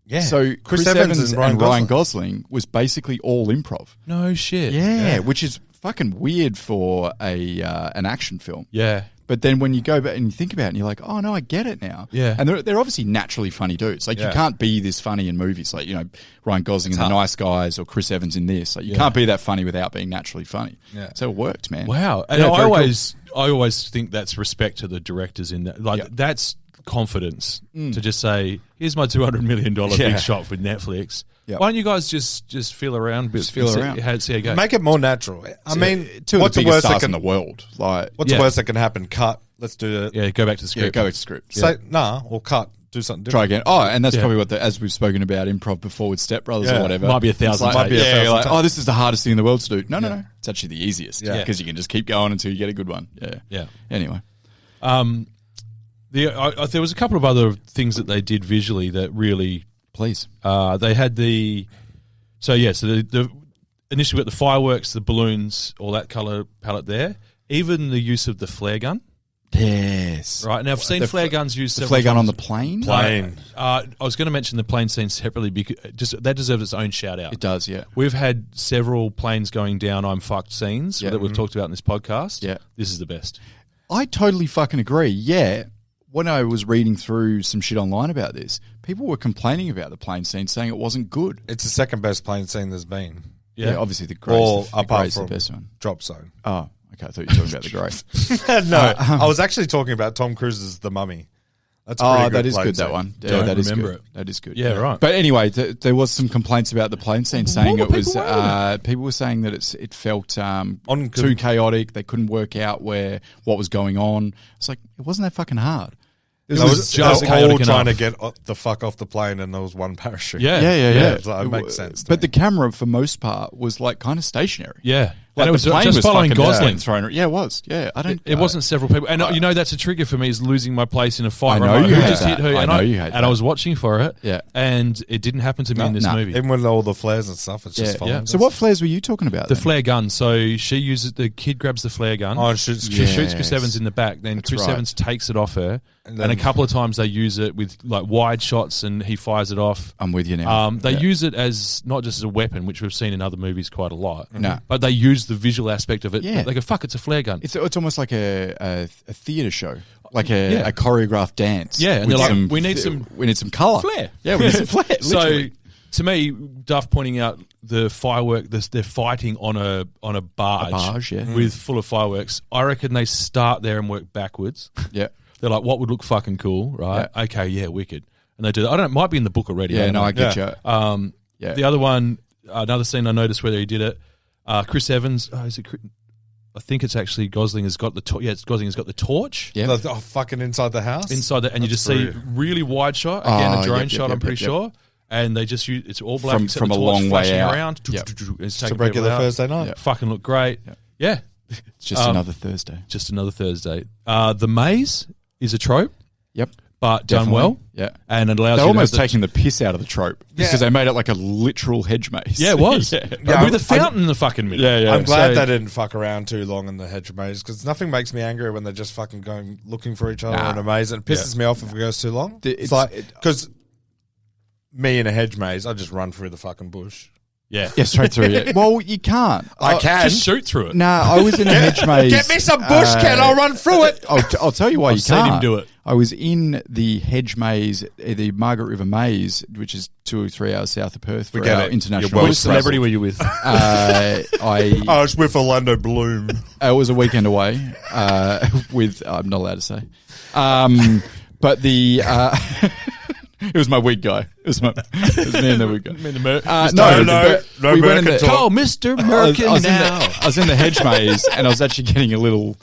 Yeah. So Chris Evans and Ryan Gosling was basically all improv. No shit. Yeah, which is fucking weird for an action film. Yeah. But then when you go back and you think about it, and you're like, oh no, I get it now. Yeah. And they're obviously naturally funny dudes. Like you Yeah. can't be this funny in movies. Like, you know, Ryan Gosling in The Nice Guys or Chris Evans in this. Like you can't be that funny without being naturally funny. Yeah. So it worked, man. Wow. And Yeah, I very always think that's respect to the directors in that. Like Yeah. that's confidence to just say, here's my $200 million big shot with Netflix. Yeah. Why don't you guys just feel around a bit? Just feel and around. See how it goes. Make it more natural. I mean, Two of what's the the biggest worst that stars can in the world. Like, What's Yeah. the worst that can happen? Cut. Let's do it. Yeah, go back to the yeah, script. go with script. Say or cut. Do something Try different. again. Oh, and that's Yeah. probably what as we've spoken about improv before with Step Brothers Yeah. or whatever. Might be a It's thousand like, Might be a yeah, thousand like, times. oh, this is the hardest thing in the world to do. No, Yeah. it's actually the easiest. Yeah. Because you can just keep going until you get a good one. Yeah. Yeah. Anyway. There was a couple of other things that they did visually that really. Please. They had the initially we got the fireworks, the balloons, all that color palette there. Even the use of the flare gun. Yes. Right now, I've seen flare guns used. The several flare gun on times. the plane? Plane. I was going to mention the plane scene separately because that deserves its own shout out. It does, yeah. We've had several planes going down, I'm fucked scenes Yeah. that we've talked about in this podcast. Yeah. This is the best. I totally fucking agree. Yeah. When I was reading through some shit online about this, people were complaining about the plane scene, saying it wasn't good. It's the second best plane scene there's been. Yeah, obviously the Or Grey's the apart Grey's the from best one. Drop Zone. Oh, okay. I thought you were talking about the Grey. No, I was actually talking about Tom Cruise's The Mummy. That's a pretty Oh, that is plane good, that scene. one. Yeah, Don't that is remember good. it. That is good. Yeah, right. But anyway, there was some complaints about the plane scene, saying were it was people writing people were saying that it felt too chaotic. They couldn't work out what was going on. It's like it wasn't that fucking hard. It They was were just all chaotic trying to enough. get the fuck off the plane, and there was one parachute. Yeah. Yeah. So it makes sense to But me. the camera, for most part, was like kind of stationary. Yeah. Like And it was the plane just was following fucking Gosling. thrown. Yeah, it was. Yeah, I don't. It wasn't several people, and that's a trigger for me is losing my place in a fight. I know Right? you Who hate just that. hit who? I and know you hate and I that. was watching for it. Yeah. and it didn't happen to me in this no. movie. Even with all the flares and stuff, it's just following. So what flares were you talking about? The then? flare gun. So she uses the kid grabs the flare gun. Oh, and shoots She Chris. shoots Chris Evans in the back. Then That's Chris right. Evans takes it off her, And and a then- couple of times they use it with like wide shots, and he fires it off. I'm with you now. They Yeah. use it as not just as a weapon, which we've seen in other movies quite a lot. No. But they use the visual aspect of it. Yeah. They go, "Fuck, it's a flare gun." It's almost like a theatre show, like Yeah. a choreographed dance. Yeah, and with they're like, "We need some colour, flare." Yeah, we need some flare. So literally. to me, Duff pointing out the firework, they're fighting on a barge, A barge, yeah. with full of fireworks. I reckon they start there and work backwards. yeah, They're like, what would look fucking cool, right? Yeah. Okay, yeah, wicked. And they do that. I don't know, it might be in the book already. yeah. don't No, know. I get Yeah. you. Yeah. The other one, another scene I noticed whether he did it, Chris Evans, I think it's actually Gosling has got the torch. Yeah, it's Gosling has got the torch. Yeah. Fucking inside the house. Inside that, and you That's just see brilliant. really wide shot, again, Oh, a drone yep, shot, yep, I'm pretty yep, yep. sure. And they just use, it's all black From- except from the a torch long way flashing out. around. Yep. It's It's a taking regular people out. Thursday night. Yeah. Fucking look great. Yeah. It's just another Thursday. Just another Thursday. The maze is a trope, Yep, but done definitely. well. Yeah, And it allows they're you almost to have taking the piss out of the trope because they made it like a literal hedge maze. Yeah, it was. yeah. Yeah, With a fountain in the fucking middle. Yeah, yeah. I'm glad So- they didn't fuck around too long in the hedge maze, because nothing makes me angrier when they're just fucking going looking for each other Nah. in a maze, and it pisses me off if it goes too long. It's- It's like, because me in a hedge maze, I just run through the fucking bush. Yeah. Yeah, straight through. Yeah. Well, you can't. I can. Just shoot through it. Nah, I was in a hedge maze. Get me some bush, Ken. I'll run through it. I'll tell you why I've you seen can't. him do it. I was in the hedge maze, the Margaret River Maze, which is 2 or 3 hours south of Perth for get our it. international. You're well Which celebrity were you with? I Oh, it's with Orlando Bloom. it was a weekend away with I'm not allowed to say, but the it was my wig guy. It was me and the wig guy. No, we went in the, Merkin talk. Oh, Mr. I was Merkin in now. I was in the hedge maze, and I was actually getting a little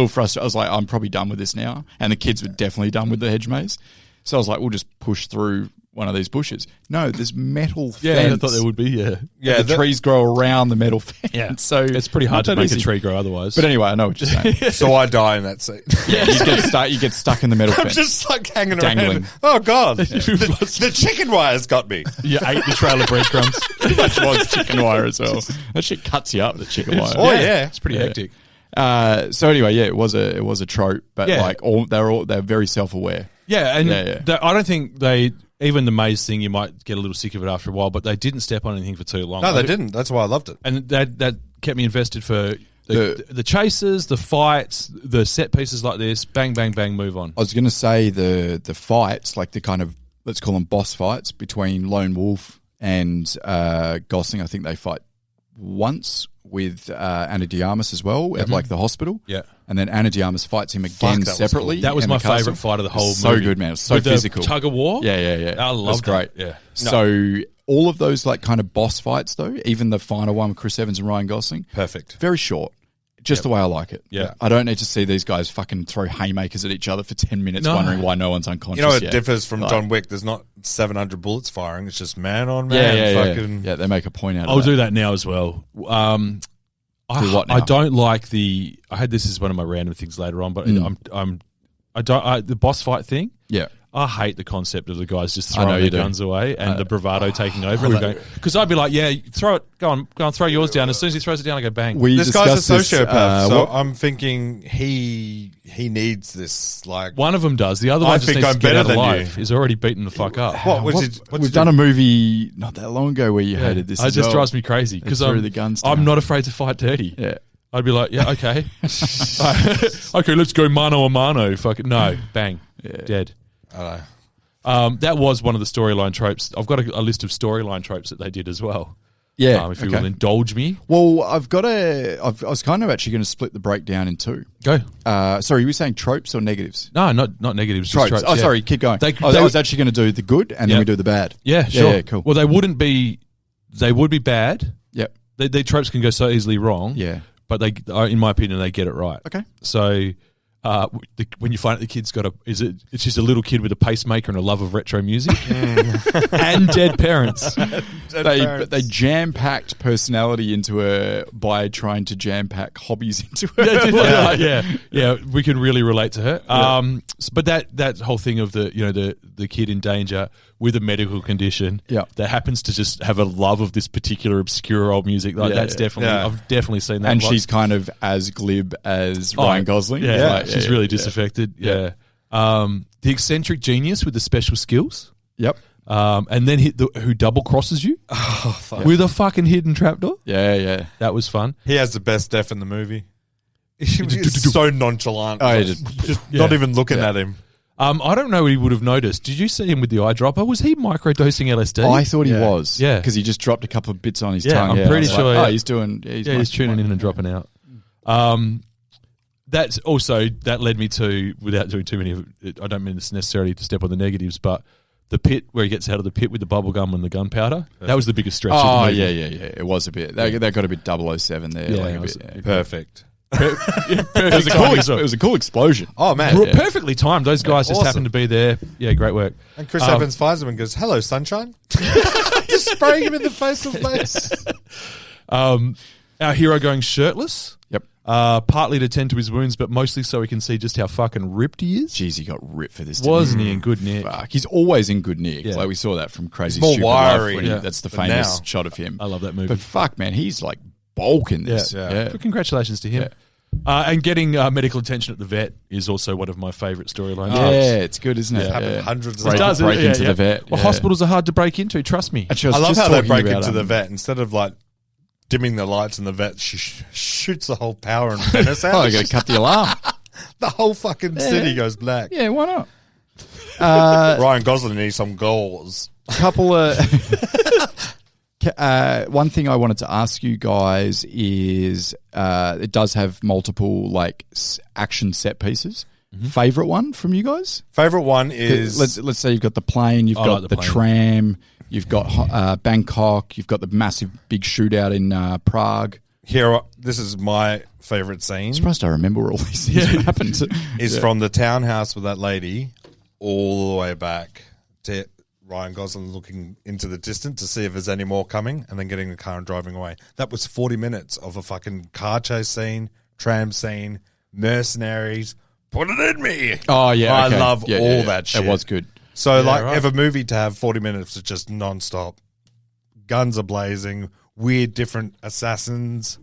frustrated. I was like, I'm probably done with this now, and the kids were definitely done with the hedge maze. So I was like, we'll just push through one of these bushes. No, there's metal Yeah, fence. I thought there would be. Yeah, Yeah, the trees grow around the metal fence. yeah. So It's pretty hard to not that make a easy. tree grow otherwise. But anyway, I know what you're saying. So I die in that scene. Yeah, you get stuck in the metal I'm fence. just like hanging Dangling. around. Oh God, the chicken wire's got me. you ate the trail of breadcrumbs. That was chicken wire as well. That shit cuts you up, the chicken wire. Oh yeah, It's pretty hectic. So anyway, yeah, it was a trope, but Yeah. like they're very self-aware. Yeah, and Yeah. I don't think they even the maze thing. You might get a little sick of it after a while, but they didn't step on anything for too long. no, they didn't. That's why I loved it. and that kept me invested for the chases, the fights, the set pieces like this. Bang, bang, bang. Move on. I was going to say the fights, like the kind of, let's call them boss fights between Lone Wolf and Gosling. I think they fight once with Ana de Armas as well at like the hospital. Yeah. And then Ana de Armas fights him again that was separately. cool. That was in my the castle. favourite fight of the whole So movie. good, man. It was so With the physical. tug of war. Yeah. I love That's great. Yeah. So all of those like kind of boss fights though, even the final one with Chris Evans and Ryan Gosling, Perfect. very short. Just the way I like it. Yeah. I don't need to see these guys fucking throw haymakers at each other for 10 minutes No. wondering why no one's unconscious You know, it yet. differs from Like- John Wick. There's not 700 bullets firing. It's just man on Yeah, man. yeah, fucking. yeah. They make a point out I'll of do that now as well. Do what now? I don't like the. I had this as one of my random things later on, but I don't the boss fight thing. Yeah. I hate the concept of the guys just I know throwing you their do. guns away and the bravado taking over. Because I'd be like, yeah, throw it, go on, throw yours down. As soon as he throws it down, I go bang. We This guy's a discussed this, sociopath, so what- I'm thinking he needs this. Like, One of them does. The other I one just think needs I'm to get better out of than life. you. He's already beaten the fuck up. We've done a movie not that long ago where you hated this. It as just well. drives me crazy because Threw the guns down. I'm not afraid to fight dirty. Yeah. I'd be like, yeah, okay, okay, let's go mano a mano. Fuck it, no, bang, dead. I don't know. That was one of the storyline tropes. I've got a list of storyline tropes that they did as well. Yeah. If you okay. will indulge me, Well, I was kind of actually going to split the breakdown in two. go. Sorry, you were saying tropes or negatives? No, not negatives. Just Tropes. tropes. Oh, sorry, keep going. They- I they- was actually going to do the good and then we do the bad. Yeah, sure. Yeah, cool. Well, they would be bad. Yep. They tropes can go so easily wrong. Yeah. but they, in my opinion, they get it right. Okay. So when you find out the kid's got it's just a little kid with a pacemaker and a love of retro music and dead parents. They jam-packed personality into her by trying to jam-pack hobbies into her. Yeah, we can really relate to her. But that whole thing of the kid in danger with a medical condition that happens to just have a love of this particular obscure old music, definitely I've definitely seen that. And she's kind of as glib as Ryan Gosling. She's really disaffected. Yeah. The eccentric genius with the special skills. Yep. And then who double crosses you with a fucking hidden trapdoor. Yeah. That was fun. He has the best death in the movie. He's so nonchalant. Oh, just not even looking at him. I don't know what he would have noticed. Did you see him with the eyedropper? Was he microdosing LSD? I thought he was. Yeah. Because he just dropped a couple of bits on his Yeah, tongue. I'm pretty sure, yeah. he's doing... He's tuning in and dropping out. That's also, that led me to, without doing too many of it, I don't mean this necessarily to step on the negatives, but the pit where he gets out of the pit with the bubble gum and the gunpowder, that was the biggest stretch of the movie. Yeah. It was a bit. They got a bit 007 there. Yeah, like it a was bit, Perfect. It was a cool explosion. Oh, man. Perfectly timed. Those guys just Awesome. happened to be there. Yeah, great work. And Chris Evans finds him and goes, "Hello, sunshine." Just spraying him in the face with lace. Our hero going shirtless. Yep. Partly to tend to his wounds, but mostly so he can see just how fucking ripped he is. Jeez, he got ripped for this. Wasn't he in good nick? Fuck. He's always in good nick. Yeah. Like we saw that from Crazy He's more Stupid wiry, Life. That's the but famous now. shot of him. I love that movie. But fuck, man, he's like bulk in this. Yeah. But congratulations to him. And getting medical attention at the vet is also one of my favourite storylines. Yeah, it's good, isn't it? Happened hundreds of Break, times. break into the vet. Well, hospitals are hard to break into. Trust me. Actually, I love just how they talking break about, into the vet. Instead of like dimming the lights in the vet, she shoots the whole power and furnace out. Oh, you got to cut the alarm. The whole fucking city goes black. Yeah, why not? Ryan Gosling needs some goals. A couple of one thing I wanted to ask you guys is it does have multiple like action set pieces. Favorite one from you guys? Favorite one is Let's say you've got the plane, you've got like the the plane. tram, you've got Bangkok, you've got the massive big shootout in Prague. here. This is my favorite scene. I'm surprised I remember all these things that happened. Is from the townhouse with that lady all the way back to Ryan Gosling looking into the distance to see if there's any more coming, and then getting in the car and driving away. That was 40 minutes of a fucking car chase scene, tram scene, mercenaries. Put it in me. Oh, yeah. I okay. love Yeah, all yeah, that shit. It was good. So, right. if a movie to have 40 minutes of just nonstop, guns are blazing, weird different assassins,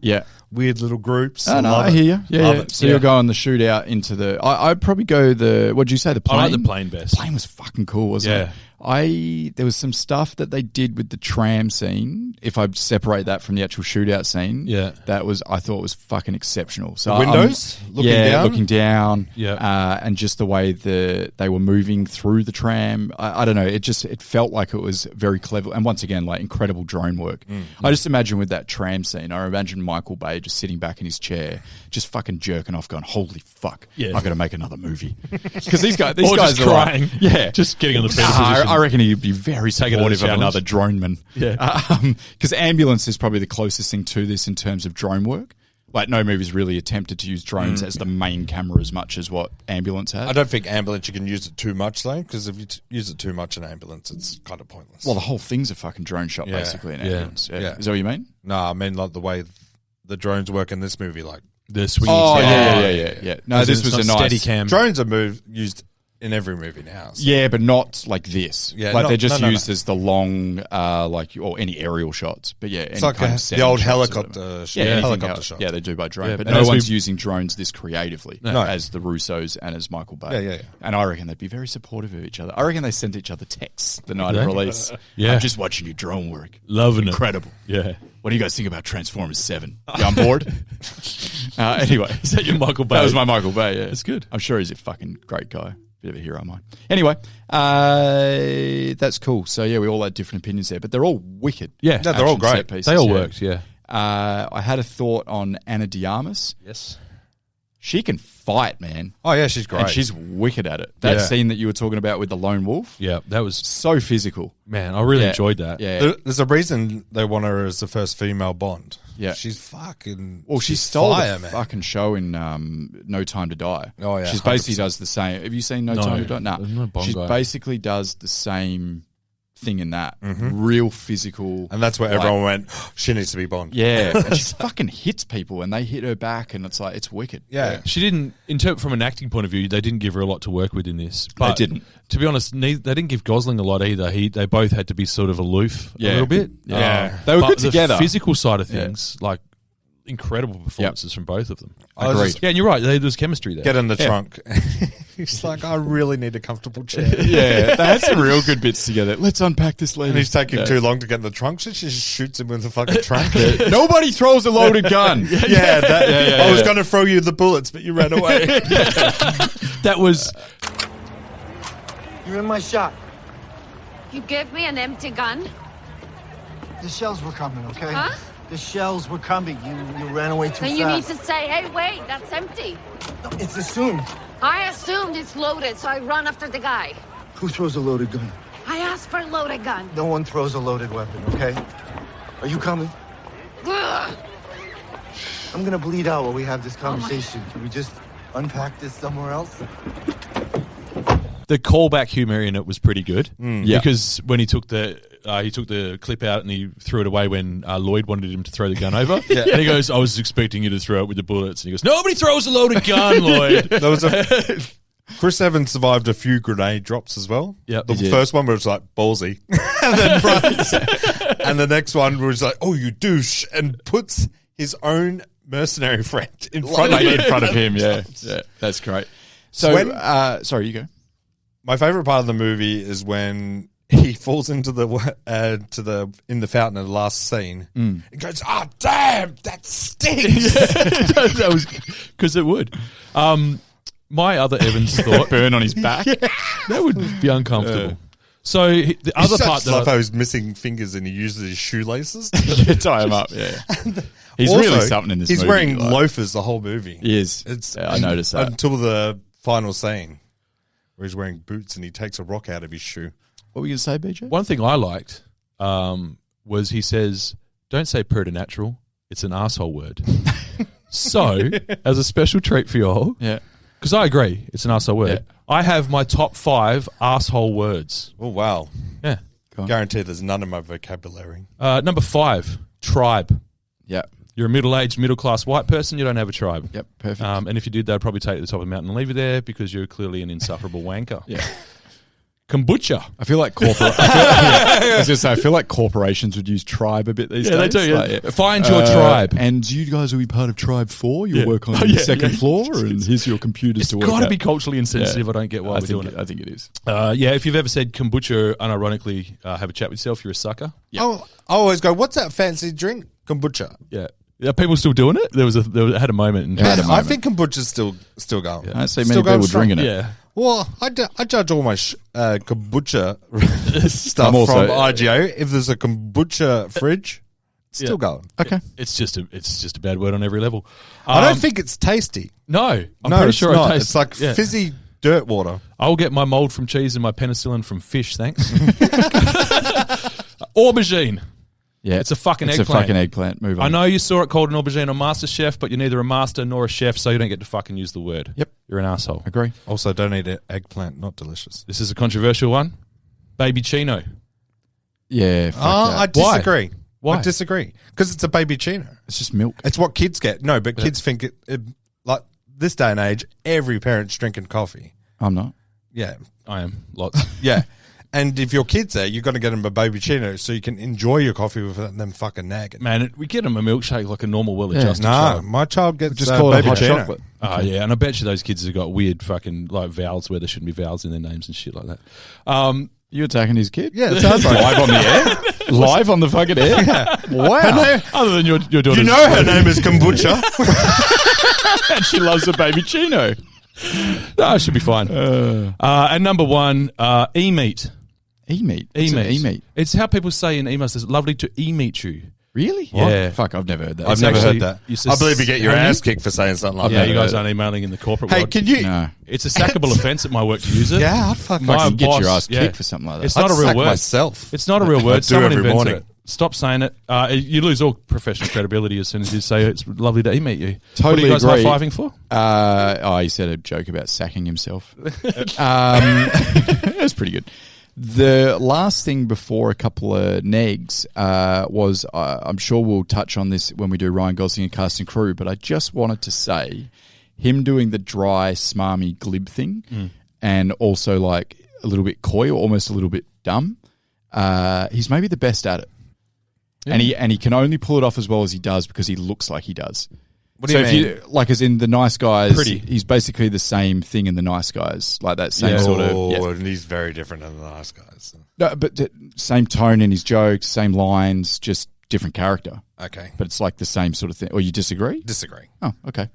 weird little groups. Oh, no, Love I it. hear you. Yeah, Love yeah. it. So you're going the shootout into the... I'd probably go the... What did you say? The plane? I like the plane best. Plane was fucking cool, wasn't it? There was some stuff that they did with the tram scene. If I separate that from the actual shootout scene, I thought was fucking exceptional. So windows, looking down, Yeah. and just the way they were moving through the tram. I don't know. It felt like it was very clever, and once again, like incredible drone work. I just imagine with that tram scene, I imagine Michael Bay just sitting back in his chair, just fucking jerking off, going, "Holy fuck, I got to make another movie." Because these guys just are crying. like, Just getting on the fetal position. I reckon he'd be very Taking it supportive as a of challenge. another droneman. Yeah. Because ambulance is probably the closest thing to this in terms of drone work. Like, no movie's really attempted to use drones as the main camera as much as what ambulance has. I don't think ambulance, you can use it too much, though, because if you use it too much in ambulance, it's kind of pointless. Well, the whole thing's a fucking drone shot, basically, in ambulance. Yeah. Is that what you mean? No, I mean, like, the way the drones work in this movie, like... The swinging. Oh, camera. yeah. No, this was a nice... steady cam. Drones are used in every movie now. So. Yeah, but not like this. Yeah, like not- they're just no. used as the long, or any aerial shots. But yeah, It's like the old helicopter helicopter shot. Yeah, they do by drone. Yeah, but and no as one's using drones this creatively No. as the Russos and as Michael Bay. Yeah. And I reckon they'd be very supportive of each other. I reckon they sent each other texts the night Yeah. of release. Yeah. I'm just watching your drone work. Loving it. Incredible. Yeah. What do you guys think about Transformers 7? You on board? Anyway. Is that your Michael Bay? That was my Michael Bay, yeah. That's good. I'm sure he's a fucking great guy. Bit of a hero of mine. Anyway, that's cool. So, yeah, we all had different opinions there, but they're all wicked. Yeah. they're all action great. set pieces, They all yeah. worked, yeah. I had a thought on Ana de Armas. Yes. She can fight, man. Oh, yeah, she's great. And she's wicked at it. That Yeah. scene that you were talking about with the lone wolf, Yeah, that was... so physical. Man, I really Yeah. enjoyed that. Yeah. There's a reason they want her as the first female Bond. Yeah. She's fucking... Well, she she's stole fire, the man. fucking show in No Time to Die. Oh, yeah, She basically 100%. does the same. Have you seen No No, Time to Die? No. I'm not a Bond She guy. basically does the same thing in that. Real physical. And that's where like- everyone went, she needs to be Bond. Yeah. And she fucking hits people and they hit her back and it's like, it's wicked. Yeah. She didn't, from an acting point of view, they didn't give her a lot to work with in this. They didn't. To be honest, they didn't give Gosling a lot either. They both had to be sort of aloof a Yeah. little bit. Yeah. They were But good the together. physical side of things, like incredible performances from both of them. Agreed. Yeah, and you're right. There's chemistry there. Get in the trunk. He's like, I really need a comfortable chair. Yeah. They had some real good bits together. Let's unpack this later. And he's taking too long to get in the trunk, so she just shoots him with the fucking trunk. Nobody throws a loaded gun. I was going to throw you the bullets, but you ran away. That was... You're in my shot. You gave me an empty gun? The shells were coming, okay? Huh? The shells were coming. You ran away too Then fast. you need to say, hey, wait, that's empty. No, it's assumed. I assumed it's loaded, so I run after the guy. Who throws a loaded gun? I asked for a loaded gun. No one throws a loaded weapon, okay? Are you coming? Ugh. I'm gonna bleed out while we have this conversation. Can we just unpack this somewhere else? The callback humor in it was pretty good. Yeah. Because when he took the clip out and he threw it away when Lloyd wanted him to throw the gun over. And he goes, I was expecting you to throw it with the bullets. And he goes, nobody throws a loaded gun, Lloyd. There was Chris Evans survived a few grenade drops as well. Yep. The He did. first one was like ballsy. And then and the next one was like, oh, you douche, and puts his own mercenary friend in front of him. Yeah. That's great. So, sorry, you go. My favorite part of the movie is when he falls into the in the fountain in the last scene. He goes, "Oh damn, that stinks!" That was because it would. My other Evans thought Burn on his back. that would be uncomfortable. So the other part love that how he's missing fingers and he uses his shoelaces. Tie him up, yeah. He's Also, really something in this he's movie. wearing like- loafers the whole movie. He is. I noticed that. Until the final scene where he's wearing boots and he takes a rock out of his shoe. What were you going to say, BJ? one thing I liked was he says, "Don't say preternatural. It's an asshole word." So, as a special treat for y'all, Yeah. because I agree, it's an asshole word. I have my top 5 asshole words. Oh, wow. Yeah. Guaranteed there's none in my vocabulary. Number 5, tribe. Yeah. You're a middle-aged, middle-class white person. You don't have a tribe. Yep, perfect. And if you did, they'd probably take you to the top of the mountain and leave you there because you're clearly an insufferable wanker. Yeah. Kombucha. I feel like I feel like corporations would use tribe a bit these days. They do. Yeah. Like, Find your tribe. And you guys will be part of Tribe 4. You'll work on the second floor, and here's your computers to work. It's got to out. be culturally insensitive. Yeah. I don't get why we're doing it. I think it is. If you've ever said kombucha, unironically, have a chat with yourself. You're a sucker. Yeah. I always go, what's that fancy drink? Kombucha. Yeah. Are people still doing it? It had a moment. I think kombucha's still going. I see many people drinking it. Yeah. Well, I judge all my kombucha stuff also- from IGO. If there's a kombucha fridge, it's still going. Okay. It's just a bad word on every level. I don't think it's tasty. No, I'm No, pretty it's sure not. it tastes. It's like fizzy dirt water. I'll get my mold from cheese and my penicillin from fish, thanks. Aubergine. Yeah, It's a fucking it's eggplant. a fucking eggplant. Move on. I know you saw it called an aubergine on MasterChef, but you're neither a master nor a chef, so you don't get to fucking use the word. Yep. You're an asshole. Agree. Also, don't eat eggplant. Not delicious. This is a controversial one. Baby chino. Yeah. Fuck that. I disagree. Why? I disagree. Because it's a baby chino. It's just milk. It's what kids get. No, but kids think it like this day and age, every parent's drinking coffee. I'm not. Yeah. I am. Lots. Yeah. And if your kid's there, you've got to get them a baby chino so you can enjoy your coffee without them fucking nagging. Man, we get them a milkshake like a normal, well-adjusted No, child. my child gets Just call it a baby hot chino. chocolate. Oh, yeah, and I bet you those kids have got weird fucking like vowels where there shouldn't be vowels in their names and shit like that. You attacking his kid? Yeah, it sounds like Live on the air? Live on the fucking air? Yeah. Wow. Other than your daughter's... You know her name is Kombucha. And she loves the baby chino. No, it should be fine. And number 1, e-meat. E-meat? What's an E-meat? It's how people say in emails, it's lovely to e-meet you. Really? Yeah. What? Fuck, I've never heard that. I've never actually- heard you that. said- I believe you get your Have you? ass kicked for saying something like Yeah, that. you guys aren't emailing in the corporate Hey, world. can you... No. It's a sackable offence at my work to use it. Yeah, I'd fucking Fucking get boss- your ass yeah. kicked for something like that. It's I'd not a real sack word. myself. It's not a real I word. do Someone every invented morning. it. Stop saying it. You lose all professional credibility as soon as you say it's lovely to e-meet you. Totally what are you guys agree. high-fiving for? He said a joke about sacking himself. That's pretty good. The last thing before a couple of negs was, I'm sure we'll touch on this when we do Ryan Gosling and cast and crew, but I just wanted to say him doing the dry, smarmy, glib thing and also like a little bit coy or almost a little bit dumb, he's maybe the best at it. Yeah. And he can only pull it off as well as he does because he looks like he does. What do you mean? Like as in the Nice Guys, Pretty. he's basically the same thing in the Nice Guys, like that same sort of. Oh, Yeah. and he's very different than the Nice Guys. No, but same tone in his jokes, same lines, just different character. Okay. But it's like the same sort of thing. Or you disagree? Disagree. Oh, okay.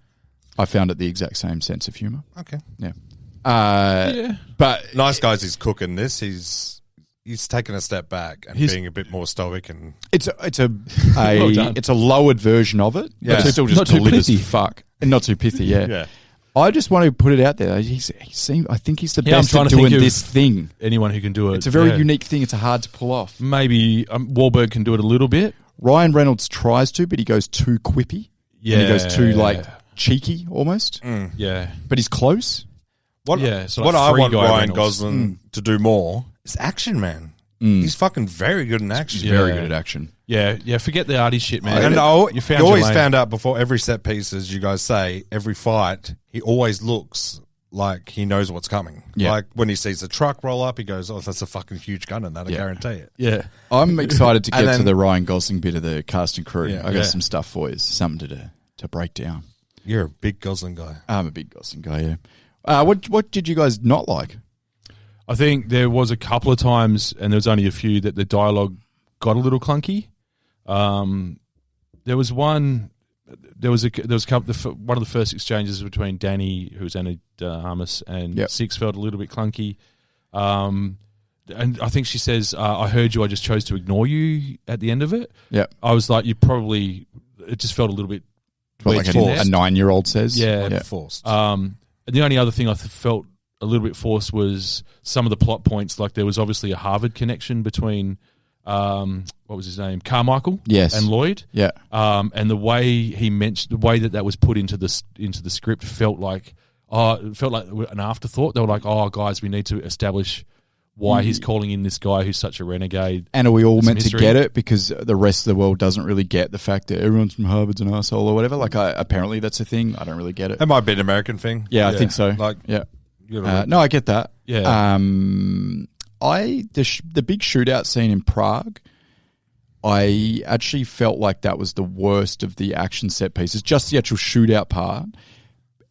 I found it the exact same sense of humor. Okay. Yeah. Yeah. But Nice Guys is cooking this. He's taken a step back and being a bit more stoic and it's a Well done. it's a lowered version of it. Yeah. But it's still just Not too glib as pithy. fuck. And not too pithy, yeah. Yeah. I just want to put it out there. I think he's the Yeah, I'm best trying at to think doing of this thing. Anyone who can do it. It's a very yeah. unique thing. It's hard to pull off. Maybe Wahlberg can do it a little bit. Ryan Reynolds tries to, but he goes too quippy. Yeah. And he goes too like cheeky almost. Yeah. But he's close. what Yeah, so what like I Free want Guy Ryan Reynolds. Gosling to do more is action, man. He's fucking very good in action. He's very good at action. Yeah. Yeah. Forget the arty shit, man. And you you your always lane. found out before every set piece, as you guys say, every fight, he always looks like he knows what's coming. Yeah. Like when he sees a truck roll up, he goes, "Oh, that's a fucking huge gun in that. I Yeah. guarantee it." Yeah. I'm excited to And get to then- the Ryan Gosling bit of the cast and crew. Yeah. I got Yeah. some stuff for you, something to break down. You're a big Gosling guy. I'm a big Gosling guy, yeah. What did you guys not like? I think there was a couple of times, and there was only a few, that the dialogue got a little clunky. There was one. There was a couple. One of the first exchanges between Danny, who was Anna de Armas, and Yep. Six felt a little bit clunky. And I think she says, "I heard you. I just chose to ignore you." At the end of it, Yeah. I was like, "You probably." It just felt a little bit What, like wedged in there. a 9-year-old says? Yeah. Forced. And the only other thing I felt a little bit forced was some of the plot points. Like there was obviously a Harvard connection between, what was his name, Carmichael, Yes. and Lloyd, Yeah. and the way he mentioned, the way that was put into the script felt like it felt like an afterthought. They were like, "Oh, guys, we need to establish why he's calling in this guy who's such a renegade." And are we all meant mystery. to get it because the rest of the world doesn't really get the fact that everyone's from Harvard's an asshole or whatever? Like, apparently that's a thing. I don't really get it. It might be an American thing. Yeah, I think so. Like, yeah. you know, No, I get that. Yeah. The big shootout scene in Prague, I actually felt like that was the worst of the action set pieces, just the actual shootout part,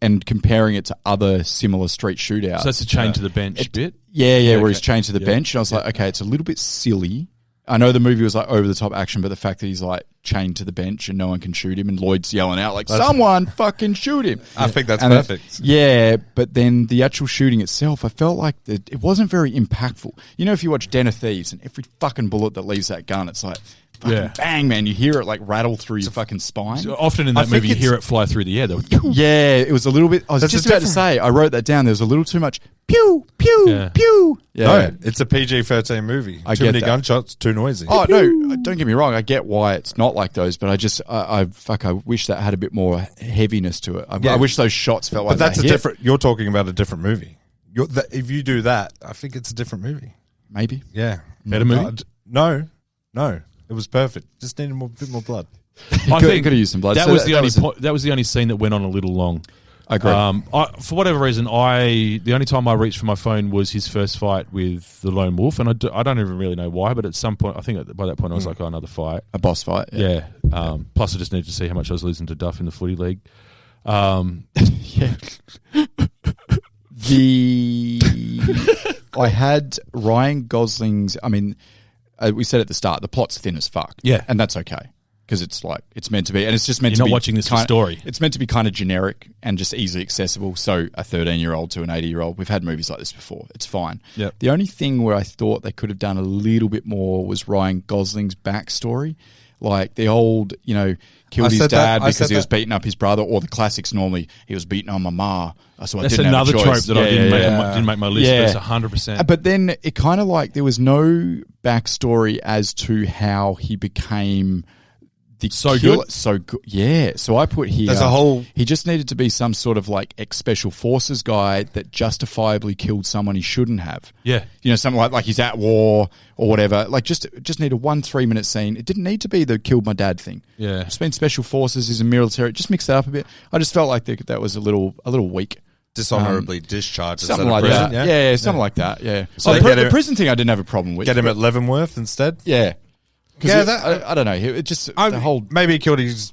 and comparing it to other similar street shootouts. So that's a chain to the bench bit? Yeah, where okay. he's chained to the bench. And I was like, okay, it's a little bit silly. I know the movie was like over the top action, but the fact that he's like chained to the bench and no one can shoot him, and Lloyd's yelling out like, "Someone fucking shoot him!" I think that's and perfect. Yeah, but then the actual shooting itself, I felt like it wasn't very impactful. You know, if you watch Den of Thieves and every fucking bullet that leaves that gun, it's like fucking bang, man! You hear it like rattle through your fucking spine. So often in that movie, you hear it fly through the air. Though. Yeah, it was a little bit. I was just about to say, I wrote that down. There was a little too much pew pew pew. Yeah. No, it's a PG-13 movie. Too many gunshots, too noisy. Oh no, don't get me wrong. I get why it's not like those, but I wish that had a bit more heaviness to it. I wish those shots felt like. But that's that a different. You're talking about a different movie. If you do that, I think it's a different movie. Maybe. Yeah, better movie. No, it was perfect. Just needed a bit more blood. I think could have used some blood. That So was the only. was That was the only scene that went on a little long. I agree. For whatever reason, the only time I reached for my phone was his first fight with the lone wolf, and I don't even really know why. But at some point, I think by that point, I was like, "Oh, another fight, a boss fight." Yeah. Plus, I just needed to see how much I was losing to Duff in the footy league. Yeah. I had Ryan Gosling's. I mean, we said at the start, the plot's thin as fuck. Yeah, and that's okay. Because it's like it's meant to be, and it's just meant You're to not be watching this for story. It's meant to be kind of generic and just easily accessible. So a 13-year-old to an 80-year-old, we've had movies like this before. It's fine. Yep. The only thing where I thought they could have done a little bit more was Ryan Gosling's backstory, like the old, killed his dad because he was beating up his brother, or the classics normally he was beating on my ma. So That's I didn't another have a choice. trope that I didn't make my list. But it's 100%. But then it kind of like there was no backstory as to how he became. So good. Yeah. So I put here. There's a whole. He just needed to be some sort of like ex-special forces guy that justifiably killed someone he shouldn't have. Yeah. Something like he's at war or whatever. Like just need a 3-minute scene. It didn't need to be the killed my dad thing. Yeah. Just been special forces. He's a military. Just mix that up a bit. I just felt like that was a little weak. Dishonorably discharged. Something like prison, that. Yeah, something like that. Yeah. So the prison thing I didn't have a problem with. Get him at Leavenworth instead. Yeah. Yeah, I don't know. It just the whole maybe he killed his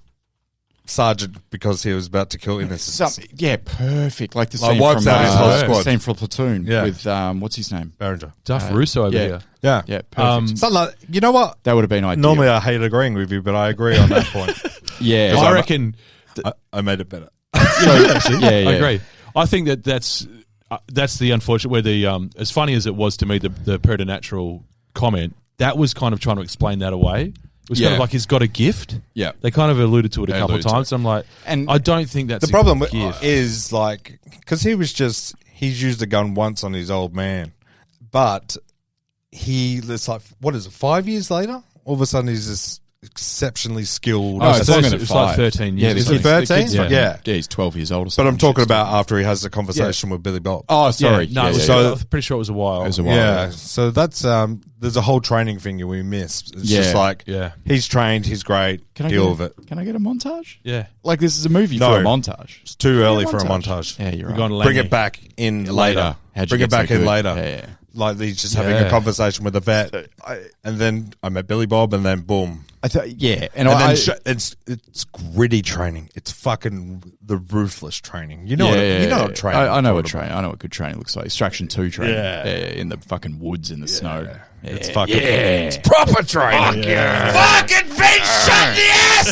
sergeant because he was about to kill innocents. Perfect. Like the Like scene wipes from out his whole squad. the scene from Platoon Yeah. with what's his name? Barringer. Duff Russo over here. Yeah. Yeah, perfect. Something like, you know what? That would have been ideal. Normally I hate agreeing with you, but I agree on that point. Yeah. I reckon I made it better. I agree. I think that's the unfortunate where the as funny as it was to me the preternatural comment, that was kind of trying to explain that away. It was kind of like he's got a gift. Yeah. They kind of alluded to it a couple of times. I'm like, and I don't think that's the problem gift. is like, because he's used a gun once on his old man, but it's like, what is it, 5 years later? All of a sudden he's this exceptionally skilled. Oh, it's longer than it's like 5. 13 years. Is he 13? Yeah, he's 12 years old or But something. I'm talking about after he has the conversation with Billy Bob. Oh, sorry. Yeah, no, So- I'm pretty sure it was a while. It was a while. Yeah, so that's there's a whole training thing we missed. It's just like, he's trained, he's great, deal with it. Can I get a montage? Yeah. Like this is a movie No. for a montage. It's too early for a montage. Yeah, you're We're right. going to Bring Langley. it back in Yeah, later. How'd you Bring it get so back in good? later. Yeah. Like he's just having a conversation with the vet, and then I met Billy Bob, and then boom. And And then it's gritty training. It's fucking the ruthless training. You know what training. I know I'm what talking training. I know what good training looks like. Extraction 2 training. Yeah. In the fucking woods in the snow. Yeah. It's fucking. It's proper training. Fucking bitch, shut the ass,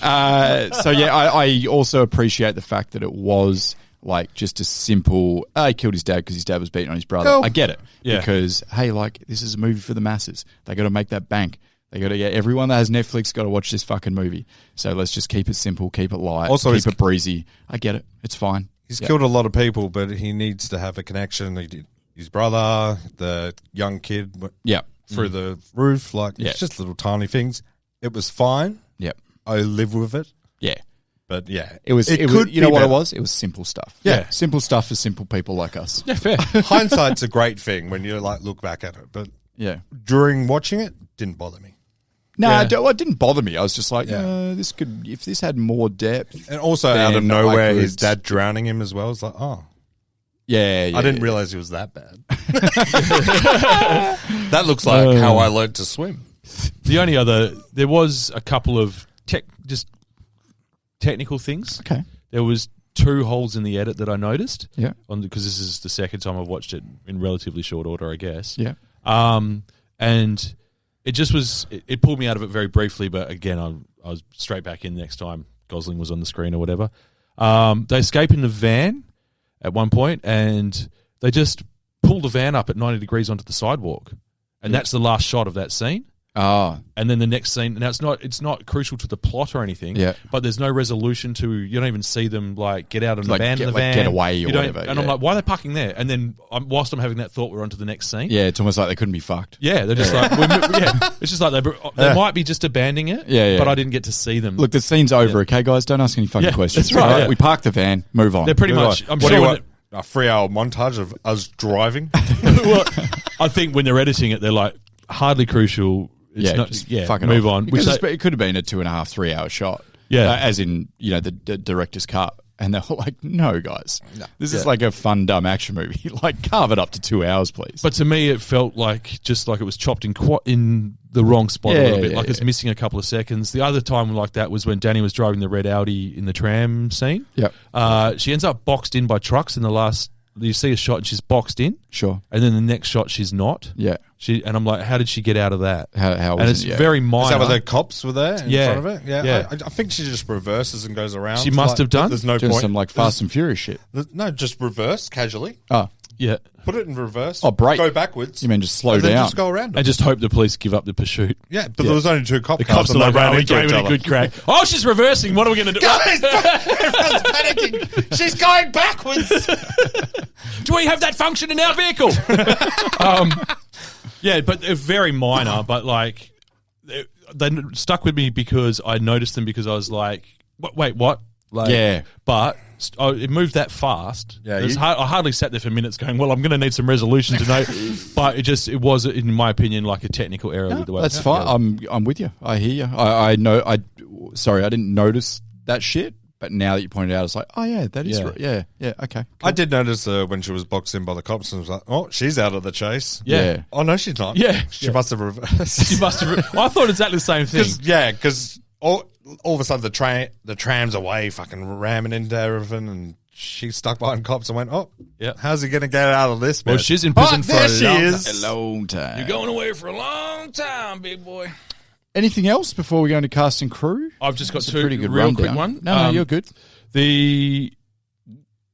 Suzanne! So I also appreciate the fact that it was like just a simple. He killed his dad because his dad was beating on his brother. Cool. I get it Yeah. because hey, like this is a movie for the masses. They got to make that bank. They got to get everyone that has Netflix got to watch this fucking movie. So let's just keep it simple, keep it light, Also, keep it breezy. I get it. It's fine. He's killed a lot of people, but he needs to have a connection. He did his brother, the young kid, Yeah. through the roof. Like Yeah. it's just little tiny things. It was fine. Yep. I live with it. Yeah. But yeah, It was. You could know be what it better. was? It was simple stuff. Yeah. Simple stuff for simple people like us. Yeah, fair. Hindsight's a great thing when you like look back at it, but Yeah. during watching it, didn't bother me. No, Yeah. it didn't bother me. I was just like, Yeah. this could, if this had more depth. And also then out of I nowhere, could- his dad drowning him as well. It's like, oh, Yeah, I didn't realize he was that bad. That looks like how I learned to swim. The only other, there was a couple of just technical things. Okay. There was 2 holes in the edit that I noticed. Yeah. Because this is the second time I've watched it in relatively short order, I guess. Yeah. And it just was, it pulled me out of it very briefly, but again, I was straight back in next time Gosling was on the screen or whatever. They escape in the van at one point, and they just pull the van up at 90 degrees onto the sidewalk. And that's the last shot of that scene. Oh. And then the next scene, now it's not crucial to the plot or anything, Yeah. but there's no resolution to, you don't even see them like get out of the Like, van, get- in the like, van. get away or You don't- whatever, And I'm yeah. like, why are they parking there? And then whilst I'm having that thought, we're on to the next scene. Yeah, it's almost like they couldn't be fucked. Yeah, they're just like, it's just like they might be just abandoning it, Yeah. but I didn't get to see them. Look, the scene's over, okay, guys? Don't ask any fucking Yeah, questions. that's right, all yeah. We park the van, move on. They're pretty Move much, on. I'm What do sure you when want? A 3-hour montage of us driving? well, I think when they're editing it, they're like, hardly crucial. It's Yeah, not, just yeah, fuck it move off. on. Because Which they- it could have been a 2.5, 3 hour shot. Yeah. As in, the director's cut. And they're like, no, guys. This is Yeah. like a fun, dumb action movie. Like, carve it up to 2 hours, please. But to me, it felt just like it was chopped in the wrong spot a little bit. Yeah, Like it's yeah. missing a couple of seconds. The other time like that was when Danny was driving the red Audi in the tram scene. Yep. She ends up boxed in by trucks in the last. You see a shot and she's boxed in. Sure. And then the next shot she's not. Yeah. And I'm like, how did she get out of that? How and was it's it? Yeah. very minor. Is that where the cops were there in Yeah. front of it? Yeah. Yeah. I think she just reverses and goes around. She must have done. There's no Doing point. some like Fast and Furious shit. No, just reverse casually. Oh, Yeah. Put it in reverse. Oh, brake. Go backwards. you mean just slow and then down? just go around. And just hope the police give up the pursuit. Yeah, but there was only 2 cop The cars cops are and like, they ran we into gave each it a other. good crack. Oh, she's reversing. What are we going to do? Guys, everyone's panicking. She's going backwards. Do we have that function in our vehicle? Yeah, but they're very minor. But like, they stuck with me because I noticed them because I was like, wait, what? Like, Yeah. But it moved that fast. Yeah, I hardly sat there for minutes going, well, I'm going to need some resolution to know. But it was, in my opinion, like a technical error with the way That's it fine. was. I'm with you. I hear you. I know. Sorry, I didn't notice that shit. But now that you pointed it out, it's like, oh yeah, that is Yeah. right. Yeah, okay. I did notice when she was boxed in by the cops and was like, oh, she's out of the chase. Yeah. Oh, no, she's not. Yeah. She must have reversed. She must have. I thought exactly the same thing. Because all of a sudden the tram's away, fucking ramming into everything, and she's stuck behind cops and went, oh, Yeah. how's he going to get out of this? Well, mess? she's in prison for there a she long is. A long time. You're going away for a long time, big boy. Anything else before we go into cast and crew? I've just got That's a 2 pretty good real rundown. quick one. No, you're good.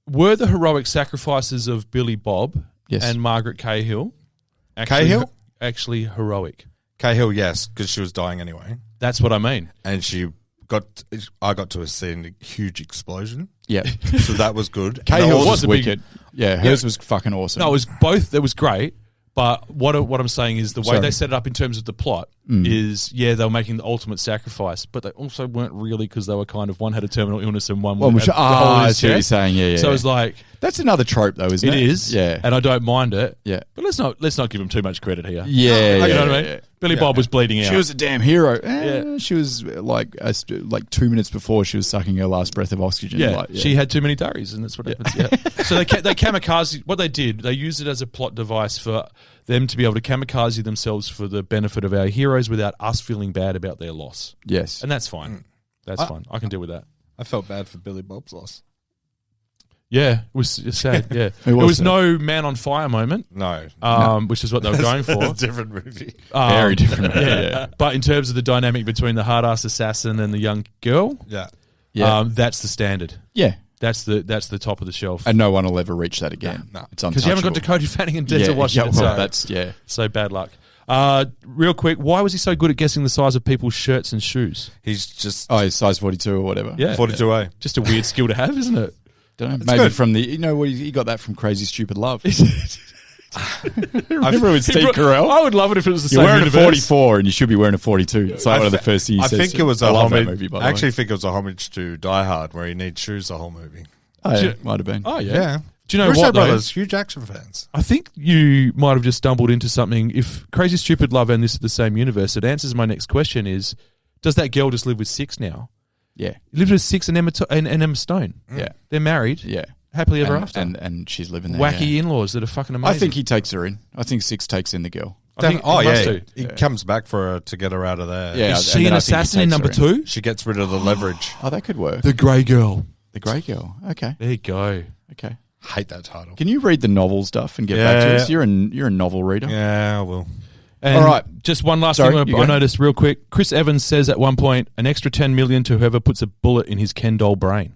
Were the heroic sacrifices of Billy Bob Yes. and Margaret Cahill Cahill? actually heroic? Cahill, yes, because she was dying anyway. That's what I mean. And I got to see a huge explosion. Yeah. So that was good. Cahill was was a big- wicked. Yeah, hers was fucking awesome. No, it was both. It was great. But what I'm saying is the way Sorry. they set it up in terms of the plot is, they were making the ultimate sacrifice, but they also weren't really because they were kind of, one had a terminal illness and one Well, had a hole in I his see what you're chest. saying. Yeah. So it's like, That's another trope, though, isn't it? it is, Yeah. and I don't mind it. Yeah. But let's not give him too much credit here. Yeah. You know what I yeah, mean? yeah. Billy Bob was bleeding out. She was a damn hero. Yeah. She was like 2 minutes before she was sucking her last breath of oxygen. Yeah, Like, she had too many durries, and that's what happens. Yeah. So they kamikaze. What they did, they used it as a plot device for them to be able to kamikaze themselves for the benefit of our heroes without us feeling bad about their loss, Yes. and that's fine. That's fine. I can deal with that. I felt bad for Billy Bob's loss. Yeah, it was sad. Yeah, It was it was sad. no man on fire moment, No. which is what they were going for. It's a different movie. Very different. Yeah. But in terms of the dynamic between the hard-ass assassin and the young girl, Yeah. Yeah. that's the standard. Yeah. That's the top of the shelf. And no one will ever reach that again. No. It's Because you haven't got untouchable. Dakota Fanning and Denzel Washington. Yeah, well, so- that's, yeah. So bad luck. Real quick, why was he so good at guessing the size of people's shirts and shoes? He's just Oh, he's size 42 or whatever. Yeah. 42A. Just a weird skill to have, isn't it? Don't know. Maybe good. from he got that from Crazy Stupid Love. Remember with Steve Carell? I would love it if it was the You're same wearing universe. a 44 and you should be wearing a 42. It's like one of the first things he I says. think it was I a love that homage. movie, by the I way. actually think it was a homage to Die Hard, where he needs shoes the whole movie. Oh, yeah, might have been. Oh, yeah. Yeah. Do you know Russo what, though? brothers, huge action fans. I think you might have just stumbled into something. If Crazy Stupid Love and this is the same universe, it answers my next question is, does that girl just live with Six now? Yeah. Lives with Six and Emma Stone. Yeah. They're married. Yeah. Happily ever and, after. And she's living there. Wacky yeah. in-laws that are fucking amazing. I think he takes her in. I think Six takes in the girl. I think Oh, he must yeah. do. He comes back for her to get her out of there. Yeah. Is and she then an I think he assassin in takes her number 2? She gets rid of the leverage. Oh, that could work. The Grey Girl. The Grey Girl. Okay. There you go. Okay. Hate that title. Can you read the novel stuff and get back to us? You're a novel reader. Yeah, I will. And all right. Just one last Sorry, thing you I go. noticed real quick. Chris Evans says at one point, an extra $10 million to whoever puts a bullet in his Ken doll brain.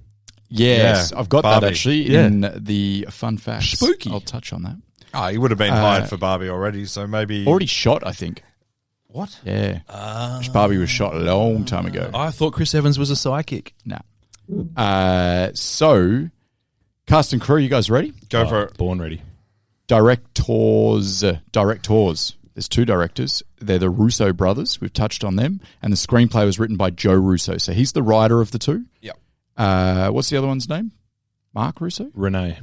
Yes, Yeah, I've got Barbie. that actually Yeah. in the fun facts. Spooky. I'll touch on that. Oh, he would have been hired for Barbie already, so maybe... Already shot, I think. What? Yeah. Barbie was shot a long time ago. I thought Chris Evans was a psychic. Nah. So, cast and crew, you guys ready? Go for it. Born ready. Directors. There's 2 directors. They're the Russo brothers. We've touched on them. And the screenplay was written by Joe Russo. So he's the writer of the 2. Yep. What's the other one's name? Mark Russo? Renee.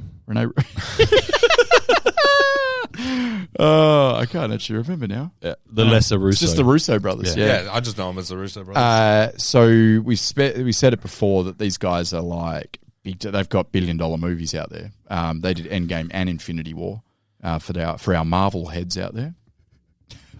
Oh, I can't actually remember now. The lesser Russo. It's just the Russo brothers. Yeah, I just know him as the Russo brothers. So we said it before that these guys are like big. They've got $1 billion movies out there. They did Endgame and Infinity War for our Marvel heads out there,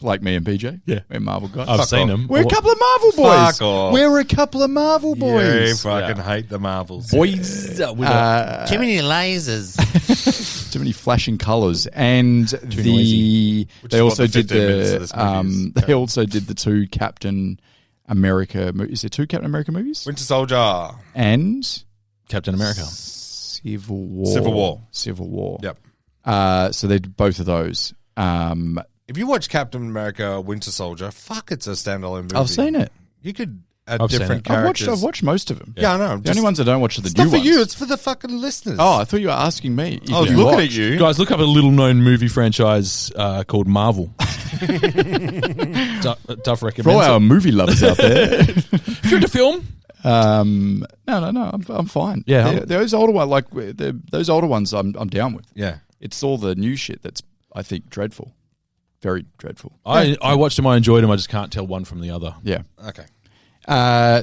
like me and PJ. Yeah. We're Marvel guys. I've seen them. We're a couple of Marvel boys. Fuck off. We're a couple of Marvel boys. You fucking hate the Marvels. Boys. Too many lasers. Too many flashing colours, and noisy. they also did 15 minutes of this movie is. they also did the 2 Captain America. Is there 2 Captain America movies? Winter Soldier. And Captain America. Civil War. Yep. So they did both of those. If you watch Captain America Winter Soldier, fuck, it's a standalone movie. I've seen it. You could add I've seen different it. characters. I've watched most of them. Yeah, I know. The only ones I don't watch are the It's new not for ones. you. It's for the fucking listeners. Oh, I thought you were asking me. If I was you looking watched. at you. Guys, look up a little-known movie franchise called Marvel. Duff For all recommends our it. movie lovers out there. If you're into film, No, I'm fine. Yeah. those older ones, those older ones, I'm down with. Yeah. It's all the new shit that's, I think, dreadful. Very dreadful. I watched them, I enjoyed them, I just can't tell one from the other. Yeah. Okay.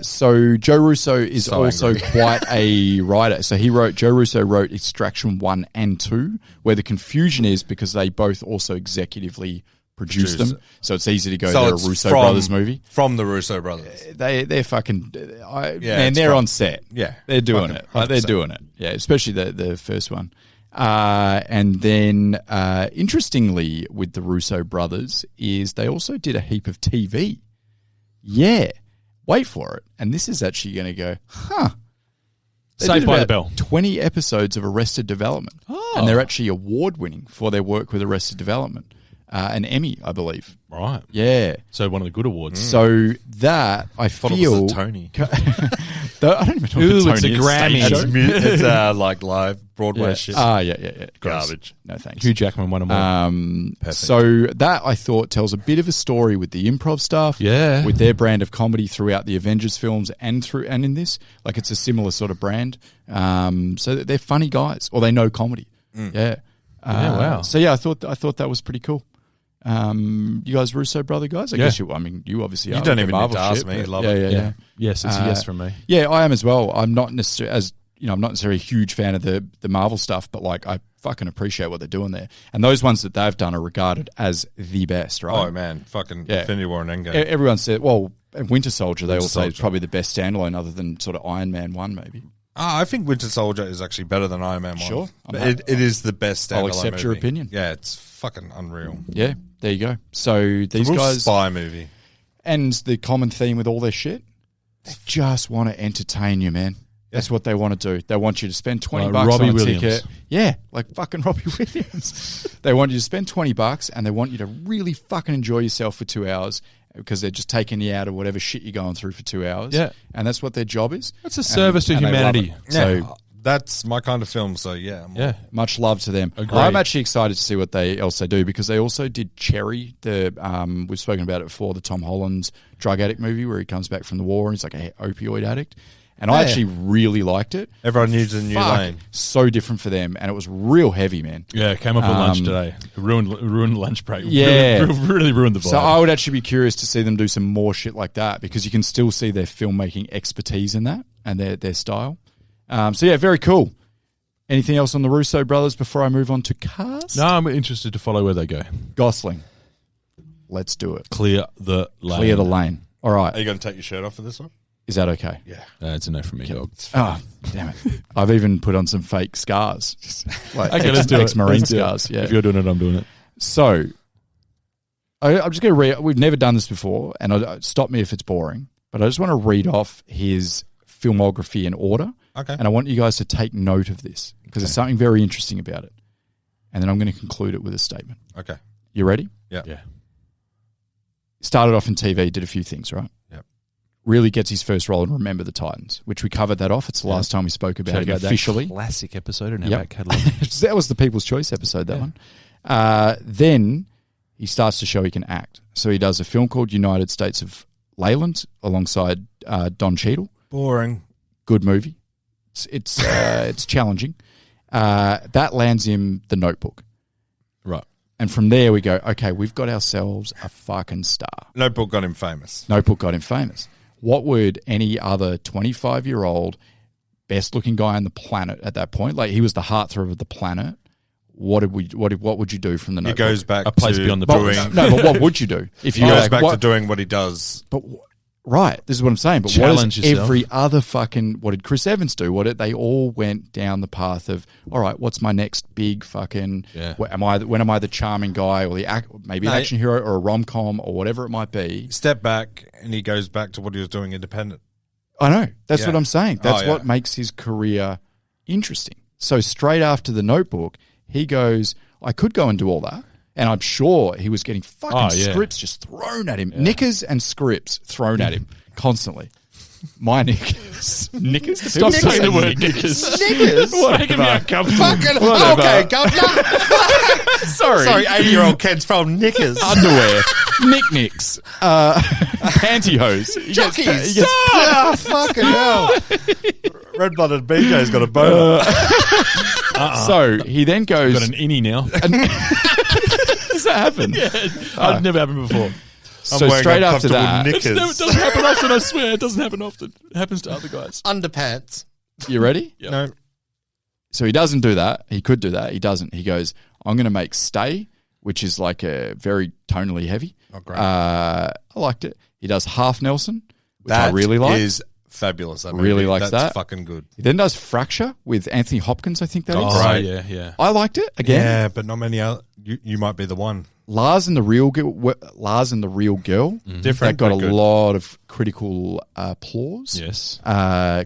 So Joe Russo is So also angry. quite a writer. So Joe Russo wrote Extraction 1 and 2, where the confusion is because they both also executively produce them. So it's easy to go, they're a it's Russo brothers movie. From the Russo brothers. They're fucking, man, it's they're fun. on set. Yeah. They're doing Fucking it. Like, they're 100%. doing it. Yeah, especially the first one. And then, interestingly, with the Russo brothers, is they also did a heap of TV. Yeah. Wait for it. And this is actually going to go, They Saved did by the about Bell. 20 episodes of Arrested Development. Oh. And they're actually award-winning for their work with Arrested Development. An Emmy, I believe. Right. Yeah. So one of the good awards. So that, I Thought it feel... was a Tony. I don't even know Ooh, what it's a Tony is. Grammy. Stage show? It's like live Broadway Yeah. shit. Yeah. Gross. Garbage. No thanks. Hugh Jackman won them all. Perfect. So that, I thought, tells a bit of a story with the improv stuff. Yeah. With their brand of comedy throughout the Avengers films and in this. Like, it's a similar sort of brand. So they're funny guys. Or they know comedy. Yeah. Wow. So yeah, I thought that was pretty cool. You guys Russo brother guys? I guess you obviously You are. don't with even Marvel need to ask shit, me. but Love yeah, it. Yeah. Yes, it's a yes from me. Yeah, I am as well. I'm not necessarily I'm not necessarily a huge fan of the Marvel stuff, but like I fucking appreciate what they're doing there. And those ones that they've done are regarded as the best, right? Oh, man. Fucking Yeah. Infinity War and Endgame. Everyone said, well, Winter Soldier, they Winter all say is Soldier. probably the best standalone other than sort of Iron Man 1 maybe. I think Winter Soldier is actually better than Iron Man 1. Sure. It is the best standalone I'll accept your movie. opinion. Yeah, it's fucking unreal. Yeah, there you go. So It's these a real guys, spy movie. and the common theme with all their shit, they just want to entertain you, man. That's what they want to do. They want you to spend $20 Like Robbie on a Williams. ticket. Yeah, like fucking Robbie Williams. They want you to spend $20 and they want you to really fucking enjoy yourself for 2 hours because they're just taking you out of whatever shit you're going through for 2 hours. Yeah. And that's what their job is. It's a service to they love humanity. it. So That's my kind of film, so yeah. Yeah. Much love to them. Agreed. I'm actually excited to see what else they do because they also did Cherry, we've spoken about it before, the Tom Holland's drug addict movie where he comes back from the war and he's like an opioid addict. And I actually really liked it. Everyone needs a new lane. So different for them, and it was real heavy, man. Yeah, it came up at lunch today. It ruined the lunch break. Yeah. Really ruined the vibe. So I would actually be curious to see them do some more shit like that because you can still see their filmmaking expertise in that and their style. So yeah, very cool. Anything else on the Russo brothers before I move on to cast? No, I'm interested to follow where they go. Gosling. Let's do it. Clear the lane. Clear the lane. All right. Are you going to take your shirt off for this one? Is that okay? Yeah. It's a no from me, dog. Oh, damn it. I've even put on some fake scars. Like Okay, let's do it. ex-Marine Let's do it. scars. Yeah. If you're doing it, I'm doing it. So, I'm just going to read. We've never done this before, and stop me if it's boring, but I just want to read off his filmography in order. Okay. And I want you guys to take note of this because there's something very interesting about it. And then I'm going to conclude it with a statement. Okay. You ready? Yeah. Yeah. Started off in TV, did a few things, right? Yep. Really gets his first role in Remember the Titans, which we covered that off. It's the last time we spoke about Check it out that officially. classic episode and Yep. about catalogue. That was the People's Choice episode, that one. Then he starts to show he can act. So he does a film called United States of Leyland alongside Don Cheadle. Boring. Good movie. It's challenging. That lands him The Notebook. Right. And from there we go, okay, we've got ourselves a fucking star. Notebook got him famous. Notebook got him famous. What would any other 25-year-old best-looking guy on the planet at that point, like he was the heartthrob of the planet, what would you do from The He Notebook? goes back A place to beyond the doing. No, but what would you do? If He you goes like, back what- to doing what he does. But right, this is what I'm saying. But Challenge what does yourself. every other fucking? What did Chris Evans do? They all went down the path of, all right, what's my next big fucking? Yeah. When am I the charming guy or maybe an action hero or a rom com or whatever it might be? Step back, and he goes back to what he was doing independent. I know. That's Yeah. what I'm saying. That's Oh, yeah. what makes his career interesting. So straight after The Notebook, he goes, I could go and do all that. And I'm sure he was getting fucking scripts just thrown at him. Knickers and scripts thrown at him constantly. My knickers. Knickers? Stop People saying say the word knickers. knickers. Making me uncomfortable. Okay, governor. Sorry. Sorry, 80-year-old kids from Knickers. Underwear. Knickknicks. Pantyhose. Jockeys. Fucking hell. Red-blooded BJ's got a boner. So he then goes. Got an innie now. Does that happen? Yeah, I've never happened before. So wearing straight after uncomfortable that, It knickers. doesn't happen often, I swear. It doesn't happen often. It happens to other guys. Underpants. you ready? Yep. No. So he doesn't do that. He could do that. He doesn't. He goes, I'm going to make Stay, which is like a very tonally heavy. Oh, great. I liked it. He does Half Nelson, which That I really like. is fabulous. That Really movie. likes That's that. fucking good. He then does Fracture with Anthony Hopkins, I think that is. Oh, Right. yeah. I liked it. Again, Yeah, but not many other. You might be the one. Lars and the Real Girl. Different. That got a but good. lot of critical applause. Yes.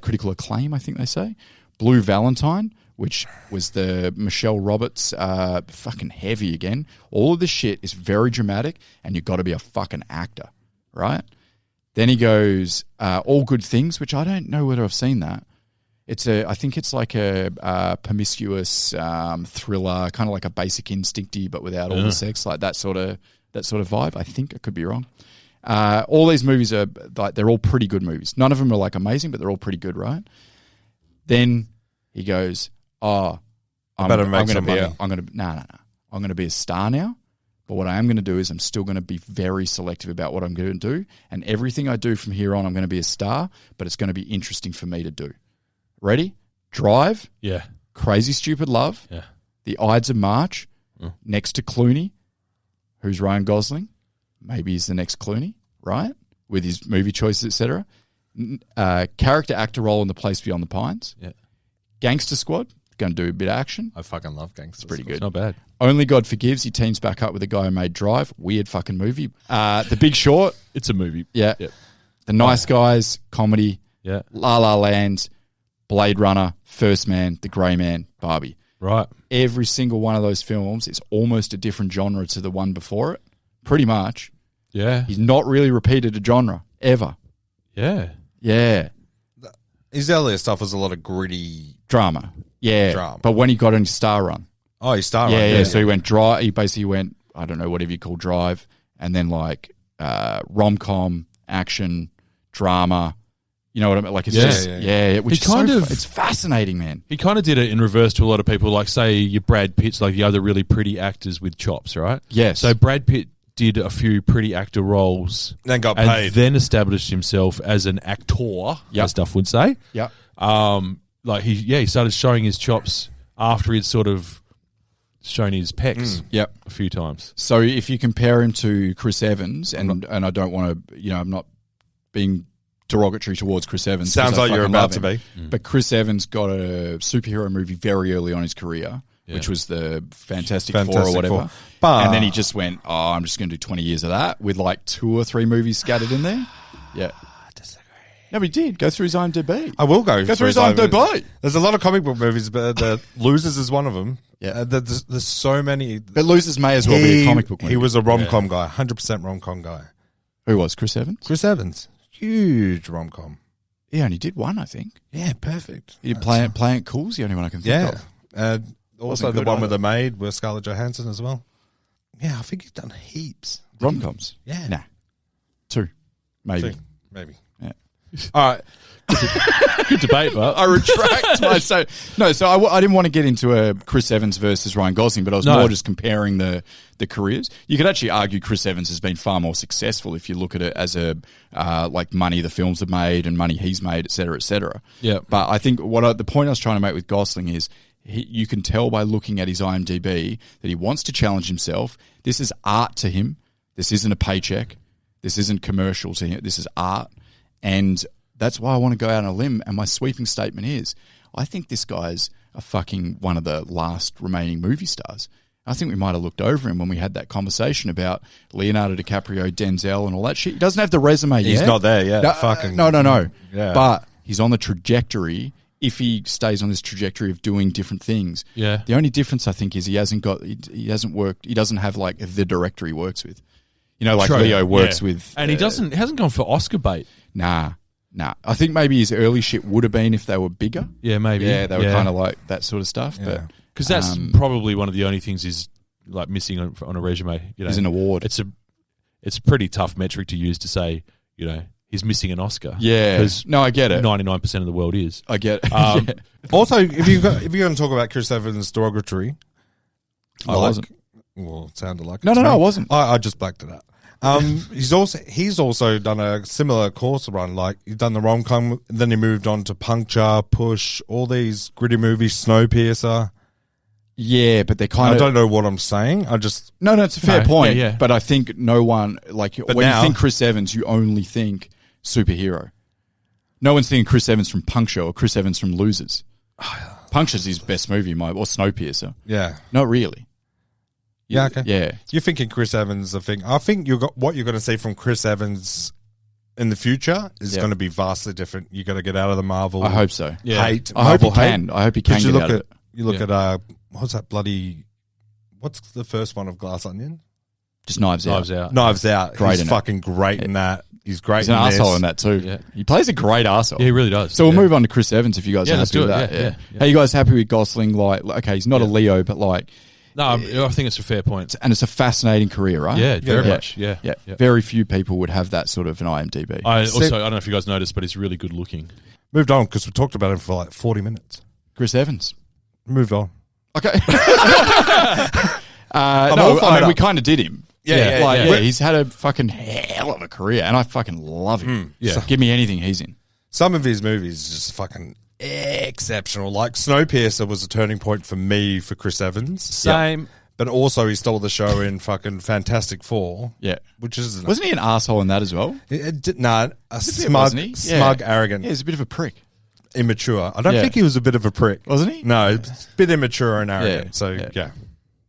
Critical acclaim, I think they say. Blue Valentine, which was the Michelle Roberts, fucking heavy again. All of this shit is very dramatic, and you've got to be a fucking actor, right? Then he goes, All Good Things, which I don't know whether I've seen that. I think it's like a promiscuous thriller, kind of like a Basic Instincty, but without all the sex, like that sort of vibe. I think I could be wrong. All these movies are like they're all pretty good movies. None of them are like amazing, but they're all pretty good, right? Then he goes, I'm going to be a star now. But what I am going to do is I'm still going to be very selective about what I'm going to do, and everything I do from here on, I'm going to be a star, but it's going to be interesting for me to do. Ready? Drive. Yeah. Crazy Stupid Love. Yeah. The Ides of March. Next to Clooney. Who's Ryan Gosling? Maybe he's the next Clooney, right? With his movie choices, etc. Character actor role in The Place Beyond the Pines. Yeah. Gangster Squad. Going to do a bit of action. I fucking love gangsters. It's pretty good. It's not bad. Only God Forgives. He teams back up with the guy who made Drive. Weird fucking movie. The Big Short. It's a movie. Yeah. Yep. The Nice Guys. Comedy. Yeah. La La Land. Blade Runner. First Man. The Grey Man. Barbie. Right. Every single one of those films is almost a different genre to the one before it. Pretty much. Yeah. He's not really repeated a genre. Ever. Yeah. Yeah. His earlier stuff was a lot of gritty Drama. Yeah. Drama. But when he got into Star Run. Oh, he started. Yeah. So he went dry. He basically went, I don't know, whatever you call drive. And then like rom-com, action, drama. You know what I mean? Like it's which is it's fascinating, man. He kind of did it in reverse to a lot of people, like say your Brad Pitt's, like the other really pretty actors with chops, right? Yes. So Brad Pitt did a few pretty actor roles, Then got and paid. then established himself as an actor, as Duff would say. Yeah. Like he started showing his chops after he'd sort of shown his pecs. A few times. So if you compare him to Chris Evans, and I don't want to, I'm not being derogatory towards Chris Evans. Sounds like you're about to be. But Chris Evans got a superhero movie very early on in his career, which was the Fantastic Four or whatever. But, and then he just went, I'm just going to do 20 years of that with like 2 or 3 movies scattered in there. Yeah. Disagree. No, but he did. Go through his IMDb. I will go through his IMDb. There's a lot of comic book movies, but the Losers is one of them. Yeah. There's so many. But Losers may as well be a comic book movie. He was a rom-com guy, 100% rom-com guy. Who was? Chris Evans? Chris Evans. Huge rom-com. He only did one, I think. Yeah, perfect. He did Play It Cool's the only one I can think of. Also the one with the maid with Scarlett Johansson as well. Yeah, I think he's done heaps. Rom-coms? Yeah. Nah. 2. Maybe. 2, maybe. Yeah. All right. Good debate, but I retract my... So I didn't want to get into a Chris Evans versus Ryan Gosling, but I was more just comparing the careers. You could actually argue Chris Evans has been far more successful if you look at it as a like money the films have made and money he's made, et cetera, et cetera. Yeah. But I think the point I was trying to make with Gosling is you can tell by looking at his IMDb that he wants to challenge himself. This is art to him. This isn't a paycheck. This isn't commercial to him. This is art. And that's why I want to go out on a limb. And my sweeping statement is, I think this guy's a fucking one of the last remaining movie stars. I think we might have looked over him when we had that conversation about Leonardo DiCaprio, Denzel, and all that shit. He doesn't have the resume yet. He's not there yet. No. Yeah. But he's on the trajectory. If he stays on this trajectory of doing different things, Yeah. The only difference I think is he hasn't worked. He doesn't have like the director he works with. You know, like True. Leo works with, and he hasn't gone for Oscar bait. Nah. I think maybe his early shit would have been if they were bigger. Yeah, maybe. Yeah, they were kind of like that sort of stuff. Yeah. But Because that's probably one of the only things he's like missing on a resume. You know, is an award. It's a pretty tough metric to use to say, you know, he's missing an Oscar. Yeah. because No, I get it. 99% of the world is. I get it. Yeah. Also, if you're going to talk about Chris Evans derogatory, I wasn't. Well, it sounded like No, it to I me. wasn't. I just blacked it out. He's also done a similar course run. Like he's done the rom-com, then he moved on to Puncture, Push, all these gritty movies, Snowpiercer. Yeah, but they're kind I of... don't know what I'm saying. No, it's a fair point. yeah. But I think no one... Like, But when now- you think Chris Evans, you only think superhero. No one's thinking Chris Evans from Puncture or Chris Evans from Losers. Puncture's his best movie, or Snowpiercer. Yeah. Not really. Yeah, okay. Yeah. You're thinking Chris Evans. I think what you're going to see from Chris Evans in the future is going to be vastly different. You got to get out of the Marvel. I hope so. Hate. I hope he Marvel hate. can. I hope he can Because get out of it. You look at what's that bloody? What's the first one of Glass Onion? Just Knives Out. Knives Out. Great He's in it. fucking great in that. He's great. He's an in this. asshole in that too. Yeah. He plays a great asshole. Yeah, he really does. So we'll move on to Chris Evans if you guys are let's happy do with it. that. Yeah. Hey, you guys happy with Gosling? Like, okay, he's not a Leo, but like, No, I think it's a fair point. and it's a fascinating career, right? Yeah, very much. Yeah. Very few people would have that sort of an IMDb. I don't know if you guys noticed, but he's really good looking. Moved on because we talked about him for like 40 minutes. Chris Evans. Moved on. Okay. all No, fired up. we kind of did him. Yeah. He's had a fucking hell of a career, and I fucking love him. Yeah. So give me anything he's in. Some of his movies are just fucking exceptional. Like Snowpiercer was a turning point for me for Chris Evans. Same. But also he stole the show in fucking Fantastic Four. Yeah. Which is... Wasn't he an asshole in that as well? Smug, arrogant, Yeah, he's a bit of a prick. immature. I don't think he was a bit of a prick. Wasn't he? No, a bit immature and arrogant. Yeah. So, yeah.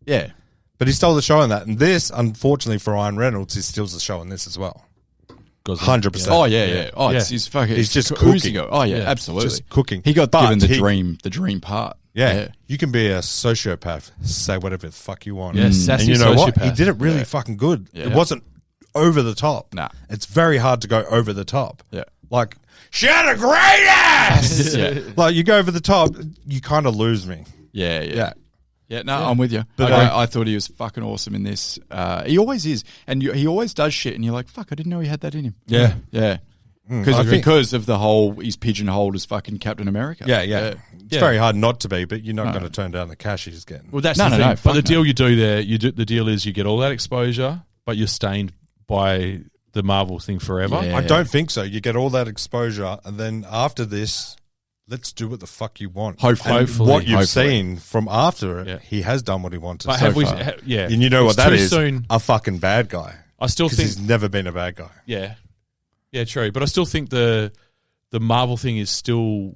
Yeah. But he stole the show in that. And this, unfortunately for Ryan Reynolds, he steals the show in this as well. 100%. Oh, yeah. Oh, it's he's fucking... He's just oozing cooking. it. Oh, yeah, absolutely. Just cooking. He got But given the dream part. Yeah. You can be a sociopath. Say whatever the fuck you want. Yeah, sassy and you know what? sociopath. He did it really fucking good. Yeah. It wasn't over the top. Nah. It's very hard to go over the top. Yeah. Like, she had a great ass! Like, you go over the top, you kind of lose me. Yeah. No, I'm with you. But I thought he was fucking awesome in this. He always is. And he always does shit, and you're like, fuck, I didn't know he had that in him. Yeah. Yeah. Because of the whole, he's pigeonholed as fucking Captain America. Yeah. It's very hard not to be, but you're not going to turn down the cash he's getting. Well, that's the thing. But the deal you do there, the deal is you get all that exposure, but you're stained by the Marvel thing forever. I don't think so. You get all that exposure, and then after this, let's do what the fuck you want. Hopefully. What you've seen from after it, he has done what he wanted But so have we? far. And you know what that is? Soon. A fucking bad guy. I still think he's never been a bad guy. Yeah, true. But I still think the Marvel thing is still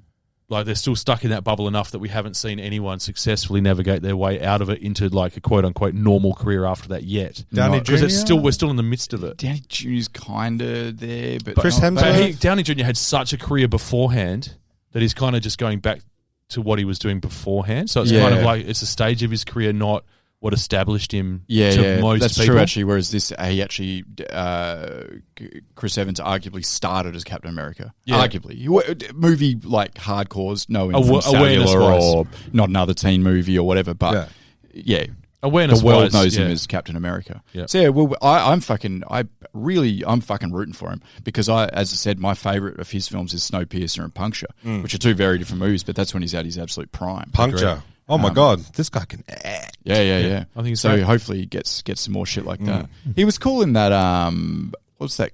like they're still stuck in that bubble enough that we haven't seen anyone successfully navigate their way out of it into like a quote unquote normal career after that yet. Downey Jr. We're still in the midst of it. Downey Jr.'s kind of there, but Chris Hemsworth. Downey Jr. had such a career beforehand that he's kind of just going back to what he was doing beforehand. So it's kind of like it's a stage of his career, not what established him to most that's people. true actually, whereas this he actually Chris Evans arguably started as Captain America. Arguably. Movie like hardcores, no from Cellular or not another teen movie or whatever, but awareness the world wise, knows him as Captain America. Yeah. So I'm fucking rooting for him because as I said, my favourite of his films is Snowpiercer and Puncture, which are two very different movies, but that's when he's at his absolute prime. Puncture. Oh my God, this guy can act. Yeah. I think so. Hopefully, he gets some more shit like that. He was cool in that. What's that?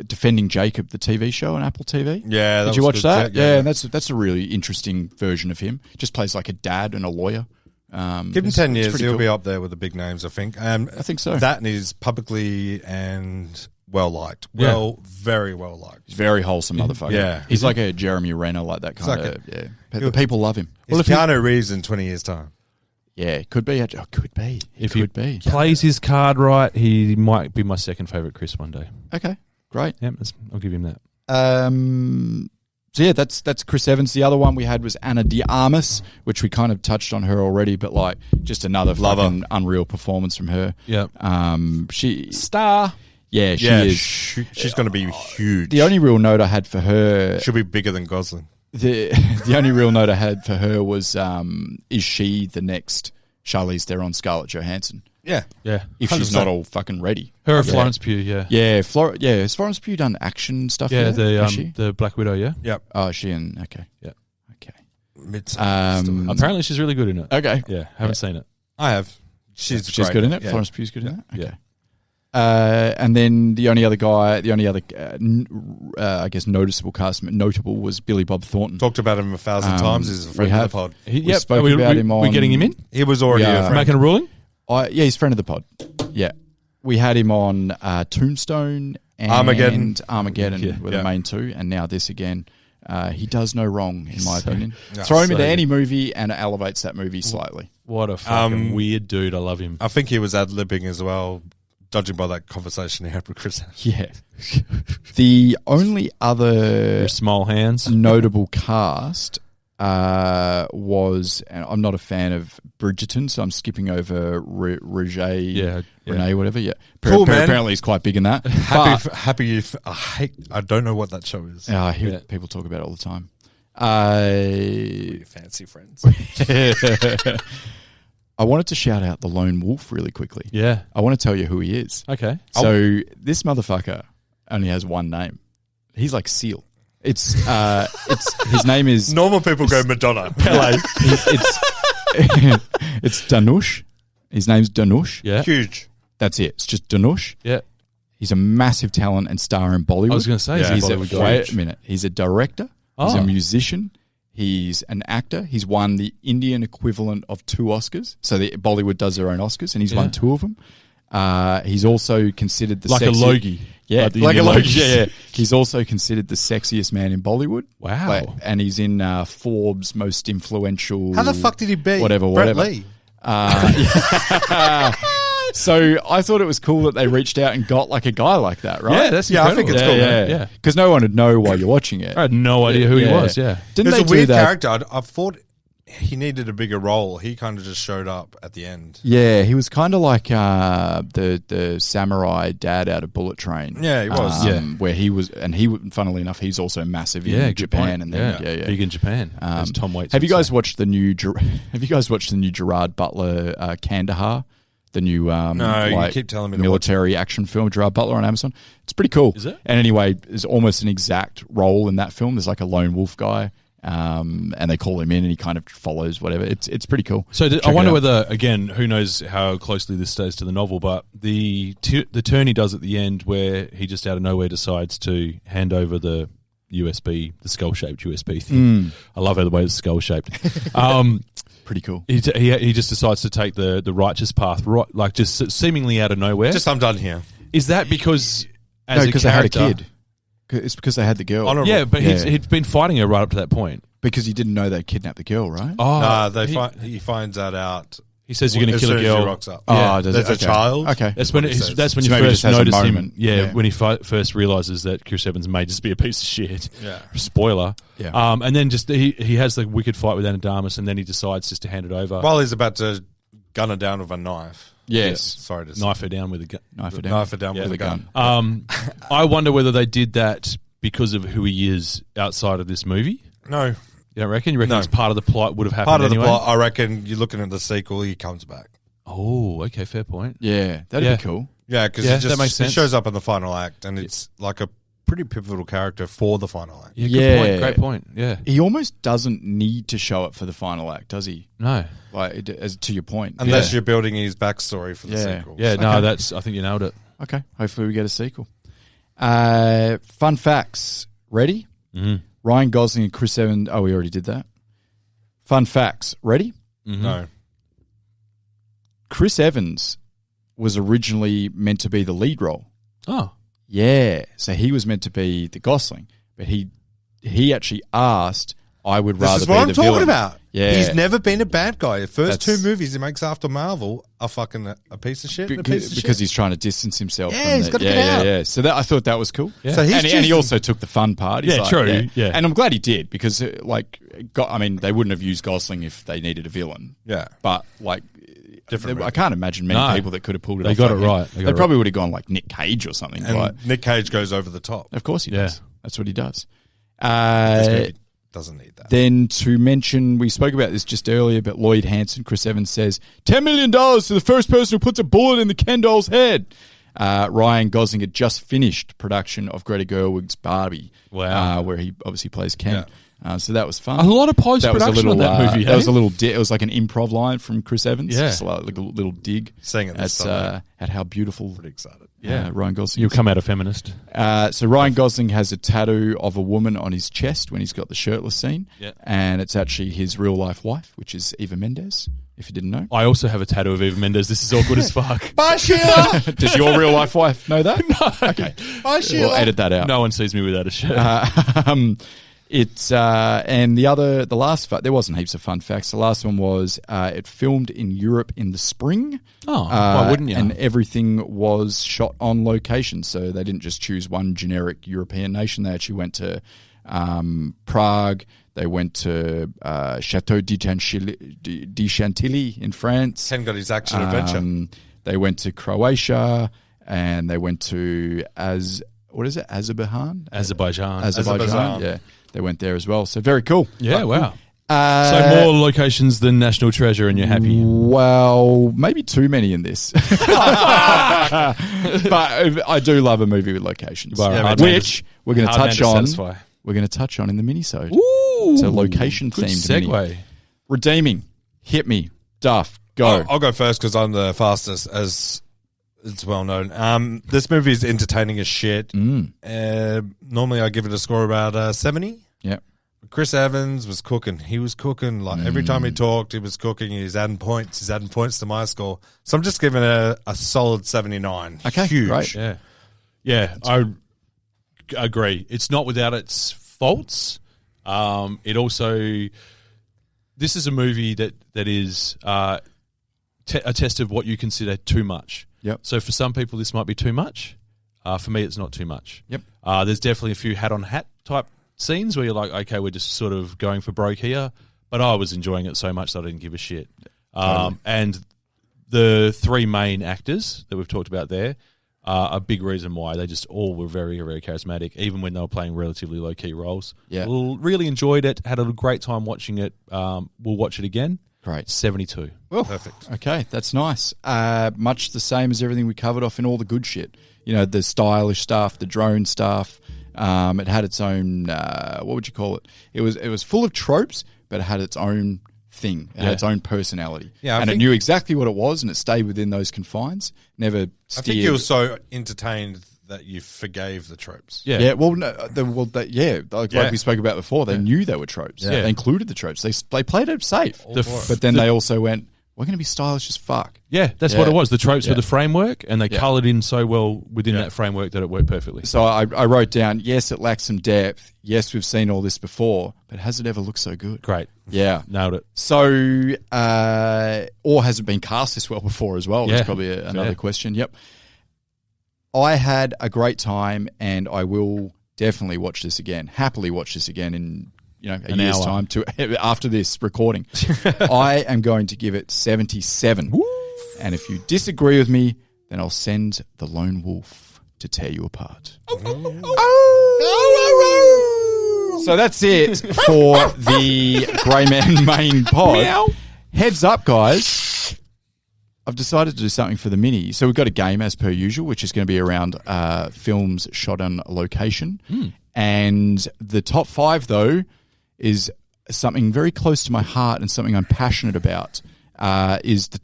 Defending Jacob, the TV show on Apple TV. Yeah, did you watch that? Yeah, and that's a really interesting version of him. Just plays like a dad and a lawyer. Give him 10 years, he'll be up there with the big names. I think. I think so. That is publicly and well liked. Very well liked. He's very wholesome motherfucker. Yeah, he's like a Jeremy Renner, like that kind of. Yeah, the people love him. Well, if Keanu Reeves in 20 years' time. Yeah, could be. Could be. If he plays his card right, he might be my second favourite Chris one day. Okay, great. Yeah, I'll give him that. So yeah, that's Chris Evans. The other one we had was Ana de Armas, which we kind of touched on her already, but like just another fucking unreal performance from her. Yeah. She star. Yeah, she is. She's going to be huge. The only real note I had for her, she'll be bigger than Gosling. The only real note I had for her was, is she the next Charlize Theron, Scarlett Johansson? Yeah. If 100%. she's not all fucking ready. Her and Florence Pugh, has Florence Pugh done action stuff? Yeah, yet? the Black Widow, yeah. Yep. Oh, is she in? Okay. Yeah. Okay. Apparently she's really good in it. Okay. Yeah, haven't seen it. I have. She's good in it. Yeah. Florence Pugh's good in it. Okay. Yeah. And then the only other I guess notable was Billy Bob Thornton. Talked about him 1,000 times. He's a friend of the pod. We spoke about him on. We're getting him in? He was already a friend. Making a ruling? He's friend of the pod. Yeah. We had him on Tombstone and Armageddon were the main two, and now this again. He does no wrong, in my opinion. Throw him into any movie and it elevates that movie slightly. What a fucking weird dude. I love him. I think he was ad-libbing as well, judging by that conversation he had with Chris. Yeah. The only other Your small hands notable cast was, and I'm not a fan of Bridgerton, so I'm skipping over Renee, whatever. Yeah, cool, man. Apparently he's quite big in that. I don't know what that show is. I hear people talk about it all the time. Fancy friends. I wanted to shout out the Lone Wolf really quickly. Yeah, I want to tell you who he is. Okay, so this motherfucker only has one name. He's like Seal. It's his name is normal people go Madonna. Pele. It's Danush. His name's Danush. Yeah, huge. That's it. It's just Danush. Yeah, he's a massive talent and star in Bollywood. I was going to say, wait a minute. He's a director. He's a musician. He's an actor. He's won the Indian equivalent of 2 Oscars. So Bollywood does their own Oscars, and he's won 2 of them. He's also considered the a Logie. Yeah, like a Logie. Yeah. He's also considered the sexiest man in Bollywood. Wow. And he's in Forbes' most influential. How the fuck did he beat whatever? Brett Lee? So I thought it was cool that they reached out and got like a guy like that, right? Yeah, that's incredible. I think it's cool. Yeah, because no one would know while you're watching it. I had no idea who he was. Yeah, There's a weird character. I thought he needed a bigger role. He kind of just showed up at the end. Yeah, he was kind of like the samurai dad out of Bullet Train. Yeah, he was. Where he was, and funnily enough, he's also massive in good Japan. point. And then, big in Japan. As Tom Waits. Have you guys watched the new? Have you guys watched the new Gerard Butler Kandahar? The new you keep telling me to military action film, Gerard Butler on Amazon. It's pretty cool. Is it? And anyway, there's almost an exact role in that film. There's like a lone wolf guy, and they call him in, and he kind of follows whatever. It's pretty cool. So I wonder whether, again, who knows how closely this stays to the novel, but the turn he does at the end, where he just out of nowhere decides to hand over the USB, the skull-shaped USB thing. I love how the way it's skull-shaped. Pretty cool. He just decides to take the righteous path, right? Like just seemingly out of nowhere. Just I'm done here. Is that because because they had a kid? It's because they had the girl. Honorable. Yeah, but he'd been fighting her right up to that point. Because he didn't know they kidnapped the girl, right? Oh, he finds that out. He says you're going to kill a girl. He rocks up. Oh, there's a child. Okay, that's when you So first maybe just has a notice him. moment. Yeah, Yeah. when he first realizes that Chris Evans may just be a piece of shit. Yeah. Spoiler. Yeah. And then just he has the wicked fight with Anadarmus, and then he decides just to hand it over. While he's about to gun her down with a knife. Yes. Sorry to Knife her down with a gun. Knife her down with a gun. I wonder whether they did that because of who he is outside of this movie. No. You don't reckon? You reckon No. it's part of the plot would have happened Part of anyway? the plot, I reckon you're looking at the sequel, he comes back. Oh, okay, fair point. Yeah, that'd be cool. Yeah, because that makes sense. he shows up in the final act, and it's like a pretty pivotal character for the final act. Yeah, good point. Great point. Yeah. He almost doesn't need to show it for the final act, does he? No. Like, as to your point. Unless you're building his backstory for the sequel. Yeah, no, I think you nailed it. Okay, hopefully we get a sequel. Fun facts. Ready? Mm-hmm. Ryan Gosling and Chris Evans. Oh, we already did that. Fun facts. Ready? Mm-hmm. No. Chris Evans was originally meant to be the lead role. Oh. Yeah. So he was meant to be the Gosling, but he actually asked, I would rather This is be what I'm the talking villain. about. Yeah. He's never been a bad guy. The first That's- two movies he makes after Marvel are fucking a piece of shit. and a piece of Because shit. he's trying to distance himself. Yeah, from he's gotta get out. Yeah. So I thought that was cool. Yeah. So he's and he choosing- also took the fun part. He's Yeah, like, true. Yeah. And I'm glad he did because, they wouldn't have used Gosling if they needed a villain. Yeah. But Different I can't imagine many No. people that could have pulled it They off. got like it him. right. They got They it probably would have gone like Nick Cage or something. And Right? Nick Cage goes over the top. Of course he does. That's what he does. This movie doesn't need that. Then to mention, we spoke about this just earlier, but Lloyd Hansen, Chris Evans says, $10 million to the first person who puts a bullet in the Ken doll's head. Ryan Gosling had just finished production of Greta Gerwig's Barbie. Wow. Where he obviously plays Ken. Yeah. So that was fun. A lot of post-production on that movie, That was hey? a little it was like an improv line from Chris Evans. Yeah. Just like a little dig Saying it this time. at how beautiful Pretty excited. Ryan Gosling You'll is. come out a feminist. So Ryan Gosling has a tattoo of a woman on his chest when he's got the shirtless scene. Yeah. And it's actually his real-life wife, which is Eva Mendes, if you didn't know. I also have a tattoo of Eva Mendes. This is awkward as fuck. Bye, Sheila. Does your real-life wife know that? No. Okay. Bye, Sheila. We'll edit that out. No one sees me without a shirt. It's and the last there wasn't heaps of fun facts. The last one was it filmed in Europe in the spring. Oh, why wouldn't you? And everything was shot on location, so they didn't just choose one generic European nation. They actually went to Prague. They went to Chateau di Chantilly in France. Ken got his action adventure. They went to Croatia, and they went to Azerbaijan. Azerbaijan. Yeah, they went there as well. So very cool. Yeah, wow. So more locations than National Treasure, and you're happy. Well, maybe too many in this. But I do love a movie with locations, which we're going to touch on. We're going to touch on in the mini-sode. Ooh, so location good themed. segue. Redeeming. Hit me. Duff. Go. I'll go first because I'm the fastest, as it's well known. This movie is entertaining as shit. Normally I give it a score about 70. Yeah. Chris Evans was cooking. He was cooking. Like every time he talked, he was cooking. He's adding points. He's adding points to my score. So I'm just giving it a solid 79. Okay, Huge. great. Yeah, I agree. It's not without its faults. It also, this is a movie that is a test of what you consider too much. Yep. So for some people, this might be too much. For me, it's not too much. Yep. There's definitely a few hat on hat type scenes where you're like, okay, we're just sort of going for broke here. But I was enjoying it so much that I didn't give a shit. And the three main actors that we've talked about there are a big reason why. They just all were very, very charismatic, even when they were playing relatively low-key roles. Yeah. Really enjoyed it, had a great time watching it. We'll watch it again. Great. 72. Well, Perfect. Okay, that's nice. Much the same as everything we covered off in all the good shit. You know, the stylish stuff, the drone stuff. It had its own, what would you call it? It was full of tropes, but it had its own thing. It had its own personality. Yeah, and it knew exactly what it was, and it stayed within those confines. Never steered. I think you were so entertained that you forgave the tropes. Yeah. Yeah, well, no, like we spoke about before, they knew they were tropes. Yeah. They included the tropes. They played it safe. But then they also went, we're going to be stylish as fuck. Yeah, that's what it was. The tropes were the framework, and they coloured in so well within that framework that it worked perfectly. So I wrote down, yes, it lacks some depth. Yes, we've seen all this before, but has it ever looked so good? Great. Yeah. Nailed it. So, or has it been cast this well before as well? Yeah. That's probably another question. Yep. I had a great time, and I will definitely watch this again, happily watch this again in a year's time after this recording. I am going to give it 77. Woo! And if you disagree with me, then I'll send the lone wolf to tear you apart. So that's it for the Grey Man main pod. Meow. Heads up, guys. I've decided to do something for the mini. So we've got a game as per usual, which is going to be around films shot on location. And the top 5, though, is something very close to my heart and something I'm passionate about, is the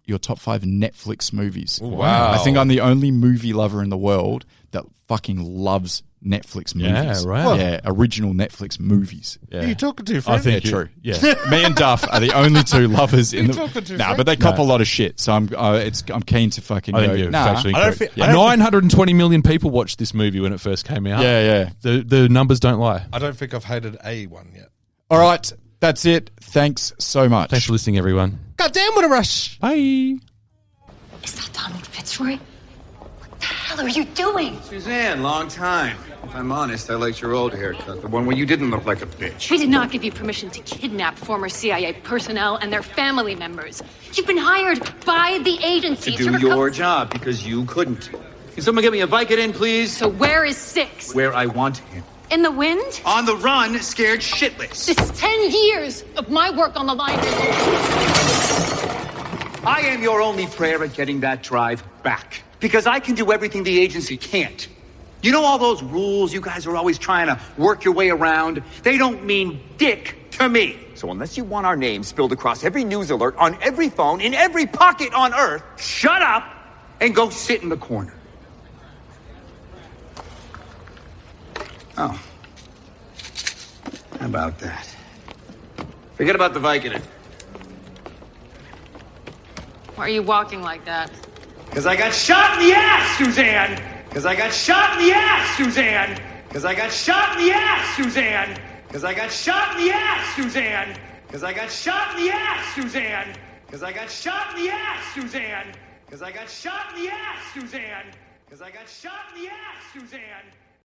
your top 5 Netflix movies. Wow. I think I'm the only movie lover in the world that fucking loves Netflix movies. Yeah, right. Yeah, original Netflix movies. Who are you talking to, I friend? think True. Yeah. Me and Duff are the only two lovers in the. talking to, Nah, friend? but they cop a lot of shit, so I'm keen to fucking I go. think you're Nah. factually I don't correct. think- I don't 920 million people watched this movie when it first came out. Yeah. The numbers don't lie. I don't think I've hated a one yet. All right, that's it. Thanks so much. Thanks for listening, everyone. Goddamn, what a rush! Bye. Is that Donald Fitzroy? What the hell are you doing? Suzanne, long time. If I'm honest, I liked your old haircut, the one where you didn't look like a bitch. We did not give you permission to kidnap former CIA personnel and their family members. You've been hired by the agency To do your job, because you couldn't. Can someone get me a Vicodin, please? So where is Six? Where I want him. In the wind? On the run, scared shitless. This is 10 years of my work on the line. I am your only prayer at getting that drive back. Because I can do everything the agency can't. You know all those rules you guys are always trying to work your way around? They don't mean dick to me. So unless you want our names spilled across every news alert, on every phone, in every pocket on Earth, shut up and go sit in the corner. Oh. How about that? Forget about the Vicodin. Why are you walking like that? Because I got shot in the ass, Suzanne! Because I got shot in the ass, Suzanne! Because I got shot in the ass, Suzanne! Because I got shot in the ass, Suzanne! Because I got shot in the ass, Suzanne! Because I got shot in the ass, Suzanne! Because I got shot in the ass, Suzanne! Because I got shot in the ass, Suzanne!